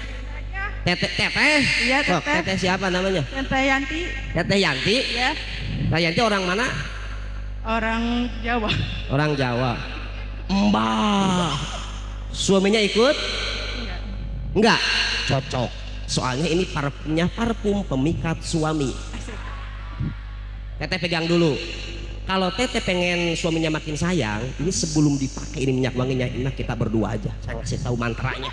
Teteh. Iya, Oh, teteh. teteh siapa namanya? Tante Yanti. Teteh Yanti. Ya, Teteh Yanti orang mana? orang Jawa. Orang Jawa. Mbah. Suaminya ikut? Enggak. Cocok. Soalnya ini parfumnya parfum pemikat suami. Teteh pegang dulu. Kalau teteh pengen suaminya makin sayang, ini sebelum dipakai ini minyak wanginya, ini kita berdua aja. Saya ngasih tahu mantranya.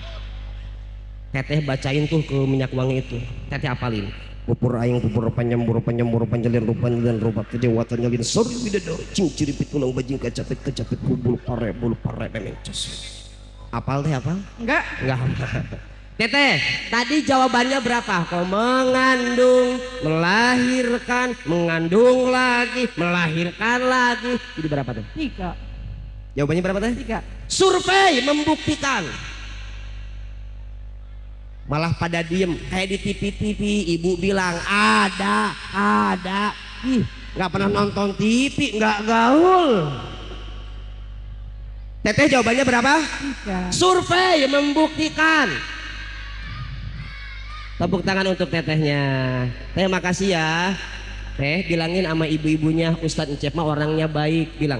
Teteh bacain tuh ke minyak wangi itu. Teteh apalin. Pupur aing, pupur penyembur, panjalin, rupat kedewatan nyalin sori bidadari, cing ciripit ulang bajing kecapit kubul pare memencos. Apal teh apal? Enggak. Enggak. Teteh, tadi jawabannya berapa? Kau mengandung, melahirkan, mengandung lagi, melahirkan lagi. Jadi berapa tuh? 3. Jawabannya berapa teh? 3. Survei membuktikan. Malah pada diem kayak di TV ibu bilang ada. Ih, nggak pernah nonton TV, nggak gaul. Teteh jawabannya berapa? 3. Survei membuktikan. Tepuk tangan untuk tetehnya. Teh makasih ya. Teh bilangin sama ibu-ibunya Ustadz Encep mah orangnya baik, bilang.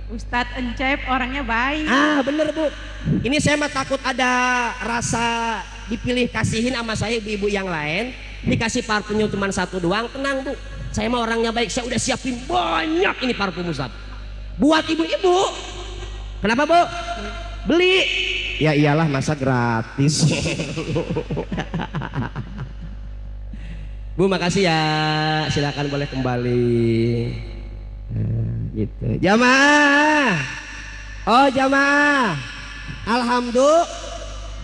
Ustadz Encep orangnya baik. Ah bener Bu. Ini saya mah takut ada rasa dipilih kasihin sama saya ibu-ibu yang lain, dikasih parfumnya cuma 1 doang. Tenang Bu, saya mah orangnya baik, saya udah siapin banyak ini parfum Ustadz buat ibu-ibu. Kenapa Bu? Beli. Ya iyalah, masa gratis. Bu makasih ya, silakan boleh kembali. Gitu. Jamaah. Oh jamaah. Alhamdulillah.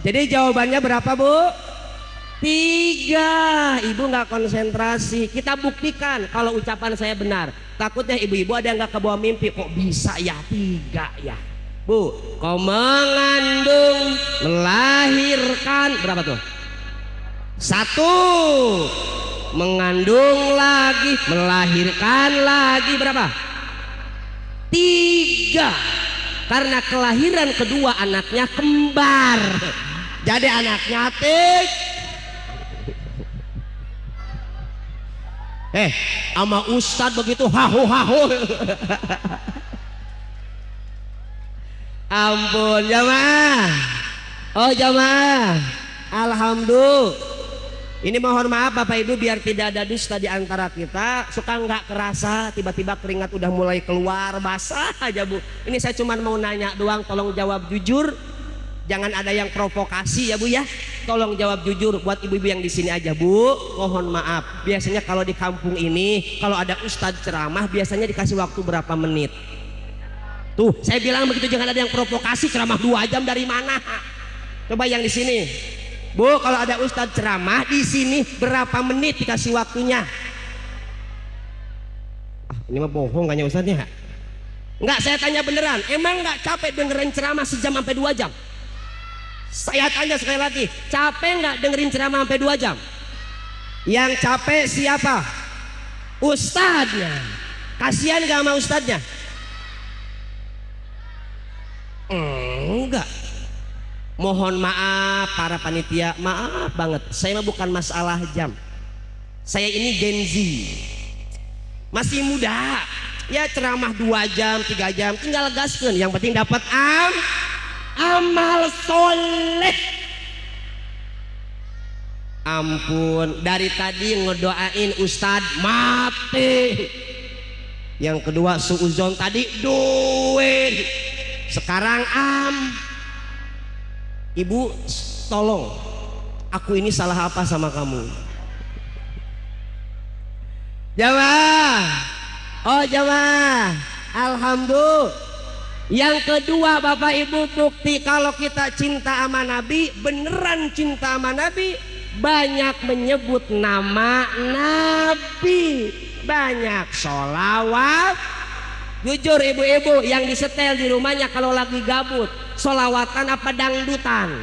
Jadi jawabannya berapa Bu? 3. Ibu nggak konsentrasi. Kita buktikan kalau ucapan saya benar. Takutnya ibu-ibu ada yang nggak kebawa mimpi. Kok bisa ya 3 ya? Bu, kau mengandung, melahirkan berapa tuh? 1. Mengandung lagi, melahirkan lagi berapa? 3. Karena kelahiran kedua anaknya kembar. Jadi anaknya sama Ustadz begitu hahu. Ampun jamaah. Oh jamaah. Alhamdulillah. Ini mohon maaf Bapak Ibu biar tidak ada dusta di antara kita. Suka nggak kerasa tiba-tiba keringat udah mulai keluar basah aja Bu. Ini saya cuma mau nanya doang, tolong jawab jujur. Jangan ada yang provokasi ya Bu ya. Tolong jawab jujur buat ibu-ibu yang di sini aja Bu. Mohon maaf. Biasanya kalau di kampung ini kalau ada ustadz ceramah biasanya dikasih waktu berapa menit. Tuh, saya bilang begitu, jangan ada yang provokasi. Ceramah 2 jam dari mana? Coba yang di sini. Bu, kalau ada ustadz ceramah di sini berapa menit dikasih waktunya? Ini mah bohong kayaknya ustadznya. Enggak, saya tanya beneran. Emang nggak capek dengerin ceramah sejam sampai 2 jam? Saya tanya sekali lagi, capek nggak dengerin ceramah sampai 2 jam? Yang capek siapa? Ustadznya. Kasihan nggak sama ustadznya? Enggak. Mohon maaf para panitia, maaf banget. Saya mah bukan masalah jam. Saya ini Gen Z, masih muda. Ya ceramah 2 jam, 3 jam, tinggal gaskeun. Yang penting dapat amal soleh. Ampun, dari tadi ngedoain Ustadz mati. Yang kedua suuzon tadi duit. Sekarang Ibu tolong, aku ini salah apa sama kamu? Jamaah. Oh jamaah. Alhamdulillah. Yang kedua Bapak Ibu, bukti kalau kita cinta sama Nabi, beneran cinta sama Nabi, banyak menyebut nama Nabi, banyak sholawat. Jujur ibu-ibu yang disetel di rumahnya kalau lagi gabut, sholawatan apa dangdutan?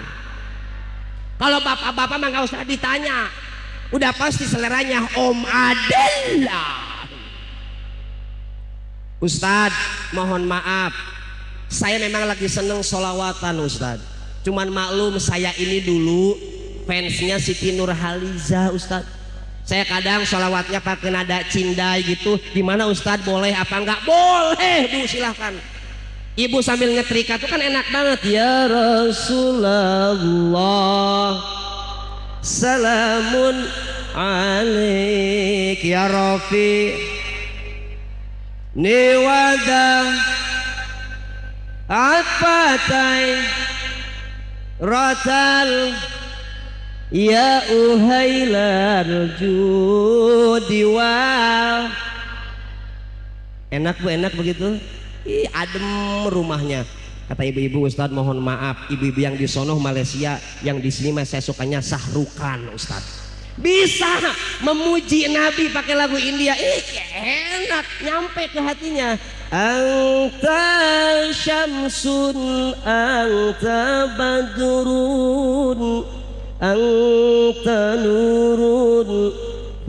Kalau bapak-bapak mah nggak usah ditanya, udah pasti seleranya Om Adela. Ustadz, mohon maaf, saya memang lagi seneng sholawatan Ustadz. Cuman maklum saya ini dulu fansnya Siti Nurhaliza Ustadz. Saya kadang sholawatnya pakai nada cindai gitu. Gimana Ustadz, boleh apa enggak? Boleh Bu, silahkan. Ibu sambil nyetrika itu kan enak banget. Ya Rasulullah, salamun alaik ya Rafi niwada atfatai ratal ya uhailar judiwal. Enak Bu, enak begitu. Ih, adem rumahnya. Kata ibu-ibu, Ustadz mohon maaf, ibu-ibu yang di sono Malaysia, yang di sini saya sukanya sahrukan Ustadz. Bisa memuji Nabi pakai lagu India, enak, nyampe ke hatinya. Anta syamsun anta badrun anta nurun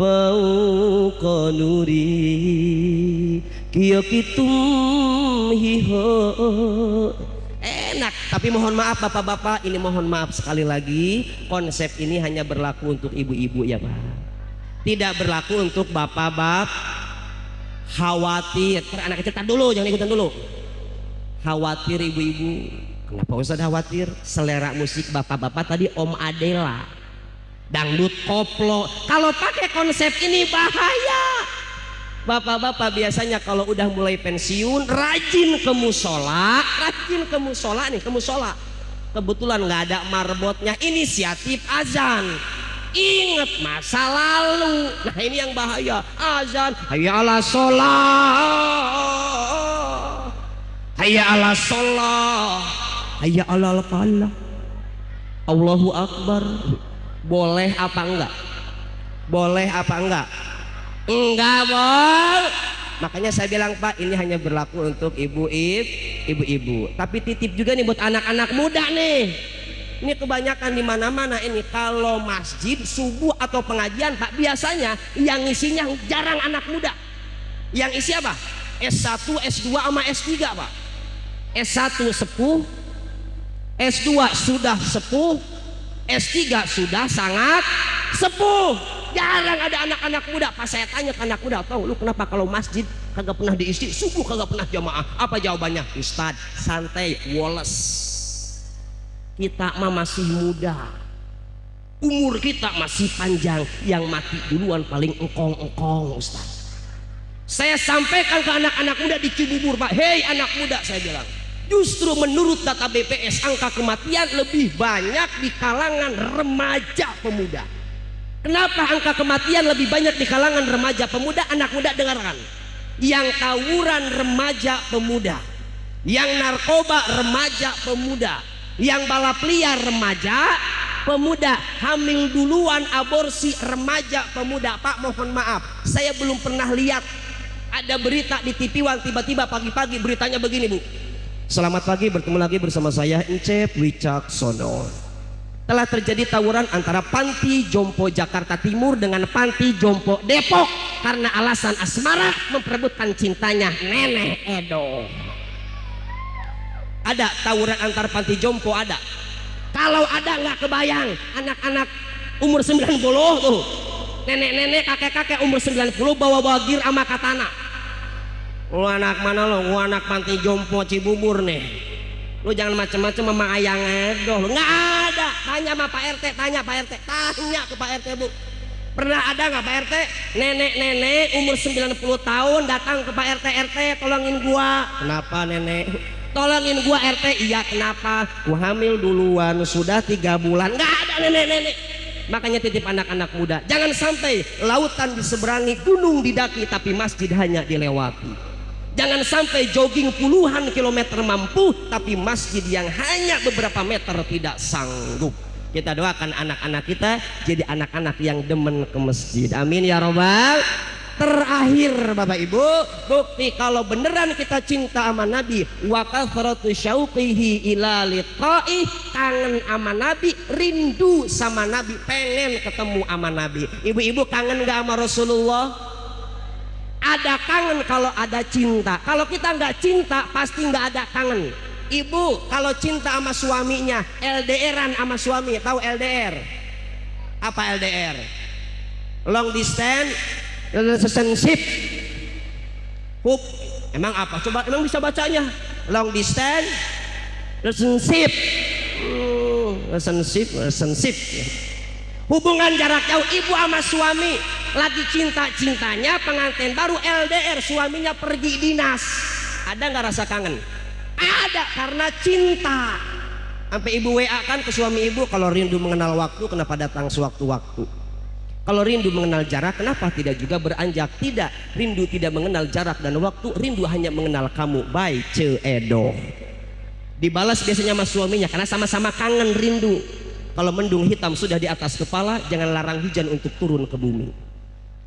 fauqa nuri kiyo kitum hiho. Enak, tapi mohon maaf bapak-bapak, ini mohon maaf sekali lagi, konsep ini hanya berlaku untuk ibu-ibu ya Pak, tidak berlaku untuk bapak-bapak. Khawatir, anak kecil tak dulu, jangan ikutan dulu. Khawatir ibu-ibu, kenapa Ustaz khawatir? Selera musik bapak-bapak tadi Om Adela, dangdut koplo. Kalau pakai konsep ini bahaya. Bapak-bapak biasanya kalau udah mulai pensiun rajin ke musola nih, ke musola. Kebetulan nggak ada marbotnya, inisiatif azan. Ingat masa lalu. Nah ini yang bahaya. Azan, hayya ala sholat, hayya ala sholat, hayya ala falah, Allahu Akbar. Boleh apa enggak? Boleh apa enggak? Enggak boleh. Makanya saya bilang Pak, ini hanya berlaku untuk ibu-ibu. Tapi titip juga nih buat anak-anak muda nih. Ini kebanyakan di mana-mana ini kalau masjid subuh atau pengajian Pak, biasanya yang isinya jarang anak muda. Yang isi apa? S1, S2 sama S3 Pak. S1 sepuh, S2 sudah sepuh, S3 sudah sangat sepuh. Jarang ada anak-anak muda. Pas saya tanya ke anak muda, tahu lu kenapa kalau masjid kagak pernah diisi, subuh kagak pernah jamaah? Apa jawabannya? Ustadz, santai, woles. Kita mah masih muda, umur kita masih panjang, yang mati duluan paling engkong-engkong Ustaz. Saya sampaikan ke anak-anak muda di Cibubur Pak, hei anak muda, saya bilang, justru menurut data BPS angka kematian lebih banyak di kalangan remaja pemuda. Kenapa angka kematian lebih banyak di kalangan remaja pemuda? Anak muda dengarkan, yang tawuran remaja pemuda, yang narkoba remaja pemuda, yang balap liar remaja pemuda, hamil duluan aborsi remaja pemuda. Pak mohon maaf, saya belum pernah lihat ada berita di TV One tiba-tiba pagi-pagi beritanya begini Bu, selamat pagi, bertemu lagi bersama saya Encep Wicaksono. Telah terjadi tawuran antara Panti Jompo Jakarta Timur dengan Panti Jompo Depok karena alasan asmara memperebutkan cintanya Nenek Edo. Ada tawuran antar Panti Jompo, ada. Kalau ada nggak kebayang, anak-anak umur 90 tuh, nenek-nenek, kakek-kakek umur 90 bawa-bawa gear sama katana. Lu anak mana lo? Gua anak Panti Jompo Cibubur nih. Lu jangan macam-macam sama Ayang Edo. Nggak ada. Tanya sama Pak RT, tanya Pak RT, tanya ke Pak RT Bu. Pernah ada nggak Pak RT nenek-nenek umur 90 tahun datang ke Pak RT, RT tolongin gua. Kenapa nenek? Tolongin gua RT. Iya kenapa? Gua hamil duluan sudah 3 bulan. Nggak ada nenek-nenek. Makanya titip anak-anak muda, jangan sampai lautan diseberangi, gunung didaki, tapi masjid hanya dilewati. Jangan sampai jogging puluhan kilometer mampu, tapi masjid yang hanya beberapa meter tidak sanggup. Kita doakan anak-anak kita jadi anak-anak yang demen ke masjid. Amin ya robbal. Terakhir Bapak Ibu, bukti kalau beneran kita cinta sama Nabi, wa kathratu syauqihi ila liqa'i, kangen sama Nabi, rindu sama Nabi, pengen ketemu sama Nabi. Ibu-ibu kangen gak sama Rasulullah? Ada kangen kalau ada cinta. Kalau kita nggak cinta pasti nggak ada kangen. Ibu kalau cinta sama suaminya, LDRan sama suami, tahu LDR? Apa LDR? Long distance relationship. Emang apa? Coba, emang bisa bacanya? Long distance relationship. Relationship. Hubungan jarak jauh ibu sama suami lagi cinta-cintanya, pengantin baru LDR, suaminya pergi dinas. Ada nggak rasa kangen? Ada, karena cinta. Sampai ibu WA kan ke suami ibu, kalau rindu mengenal waktu kenapa datang sewaktu-waktu? Kalau rindu mengenal jarak, kenapa tidak juga beranjak? Tidak, rindu tidak mengenal jarak dan waktu, rindu hanya mengenal kamu. Bye Ceedo. Dibalas biasanya sama suaminya karena sama-sama kangen rindu. Kalau mendung hitam sudah di atas kepala, jangan larang hujan untuk turun ke bumi.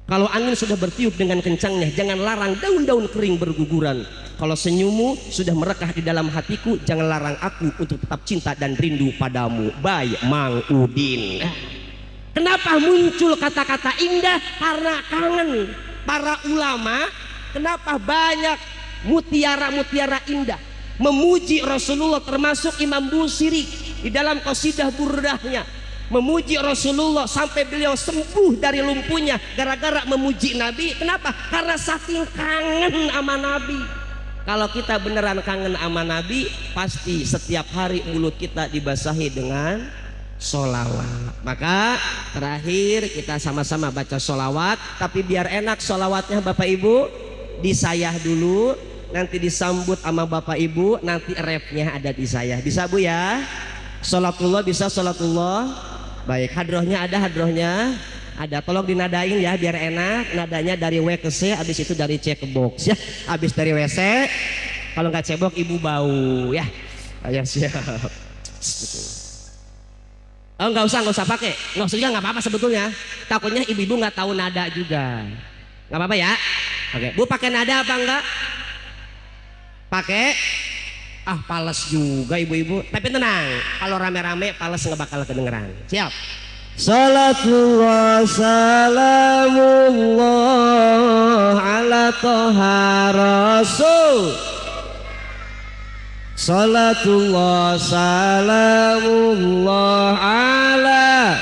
Kalau angin sudah bertiup dengan kencangnya, jangan larang daun-daun kering berguguran. Kalau senyummu sudah merekah di dalam hatiku, jangan larang aku untuk tetap cinta dan rindu padamu. Bye Mang Udin. Kenapa muncul kata-kata indah? Karena kangen. Para ulama, kenapa banyak mutiara-mutiara indah memuji Rasulullah, termasuk Imam Busiri di dalam qasidah burdahnya memuji Rasulullah sampai beliau sembuh dari lumpuhnya gara-gara memuji Nabi. Kenapa? Karena saking kangen sama Nabi. Kalau kita beneran kangen sama Nabi, pasti setiap hari mulut kita dibasahi dengan sholawat. Maka terakhir kita sama-sama baca sholawat, tapi biar enak sholawatnya Bapak Ibu disayah dulu, nanti disambut sama Bapak Ibu, nanti repnya ada di saya. Bisa Bu ya? Sholatullah bisa sholatullah. Baik, hadrohnya ada, hadrohnya ada. Tolong dinadain ya biar enak. Nadanya dari W ke C, habis itu dari C ke box ya. Habis dari WC, kalau nggak cebok ibu bau ya. Ayo siap. Oh nggak usah pakai. Nggak usah juga nggak apa-apa sebetulnya. Takutnya ibu-ibu nggak tahu nada juga. Nggak apa-apa ya. Oke, Bu pakai nada apa enggak? Pakai. Ah pales juga ibu-ibu, tapi tenang, kalau rame-rame pales nggak bakal kedengeran. Siap. Salatullah salamullah ala toha rasul. Salatullah salamullah ala.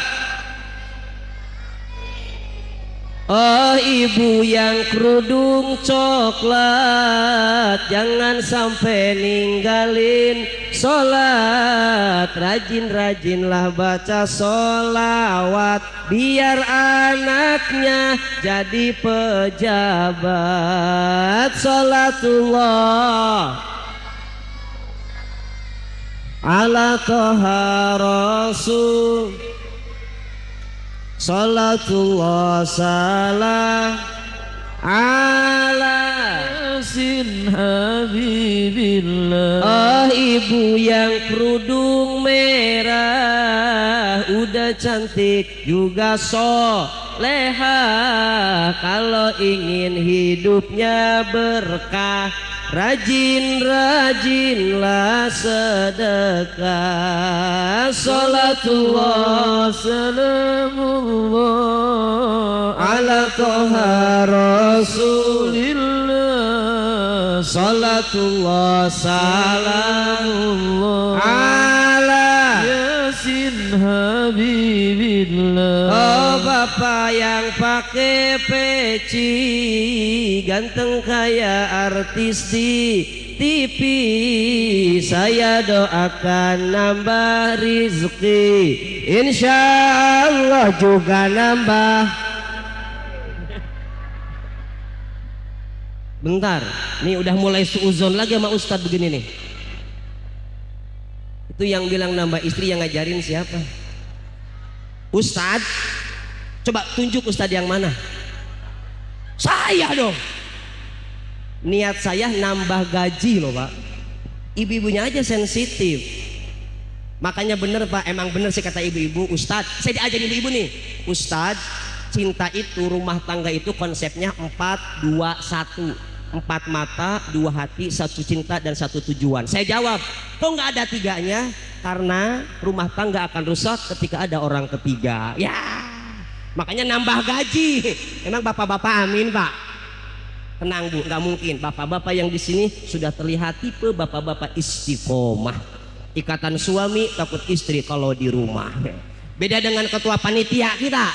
Oh ibu yang kerudung coklat, jangan sampai ninggalin sholat. Rajin-rajinlah baca sholawat, biar anaknya jadi pejabat. Sholatullah ala toha rasul. Salatullah salam ala yasin habibillah. Oh ibu yang kerudung merah, udah cantik juga soleha. Kalau ingin hidupnya berkah, rajin-rajinlah sedekah. Salatullah salamullah ala toha rasulillah. Salatullah salamullah ala yasin habibillah. Oh bapak yang pakai peci, ganteng kayak artis di TV, saya doakan nambah rizki, insya Allah juga nambah. Bentar, nih udah mulai suuzon lagi sama Ustadz begini nih. Itu yang bilang nambah istri yang ngajarin siapa? Ustadz, coba tunjuk Ustadz yang mana? Saya dong. Niat saya nambah gaji loh Pak. Ibu-ibunya aja sensitif. Makanya bener Pak, emang bener sih kata ibu-ibu. Ustadz, saya diajarin ibu-ibu nih. Ustadz, cinta itu, rumah tangga itu konsepnya 4-2-1. 4 mata, 2 hati, 1 cinta dan 1 tujuan. Saya jawab, kok nggak ada tiganya? Karena rumah tangga akan rusak ketika ada orang ketiga. Ya, makanya nambah gaji. Emang bapak-bapak amin Pak? Tenang Bu, nggak mungkin. Bapak-bapak yang di sini sudah terlihat tipe bapak-bapak istiqomah. Ikatan suami takut istri kalau di rumah. Beda dengan ketua panitia kita.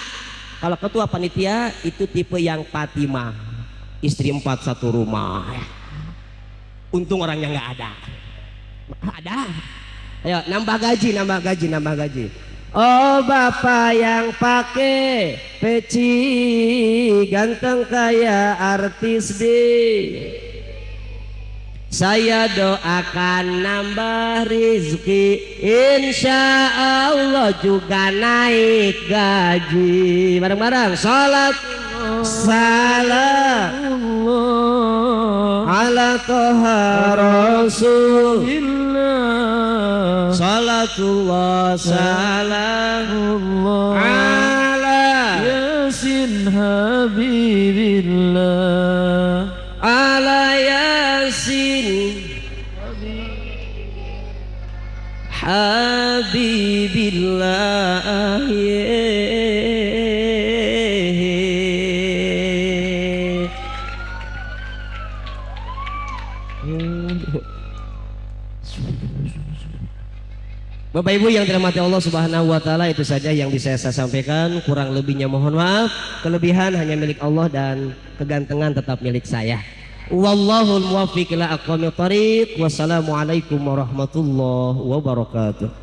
Kalau ketua panitia itu tipe yang Fatimah, istri 4 1 rumah. Untung orangnya nggak ada. Ada. Ayo nambah gaji, nambah gaji, nambah gaji. Oh bapak yang pakai peci ganteng kayak artis deh. Saya doakan nambah rizki, insya Allah juga naik gaji. Bareng-bareng salat salam ala toha rasulillah, salatullah salamullah ala yasin habibillah, ala yasin habibillah. Bapak Ibu yang dirahmati Allah Subhanahu wa taala, itu saja yang bisa saya sampaikan. Kurang lebihnya mohon maaf. Kelebihan hanya milik Allah dan kegantengan tetap milik saya. Wallahul muwaffiq ila aqwamit thoriq. Wassalamualaikum warahmatullahi wabarakatuh.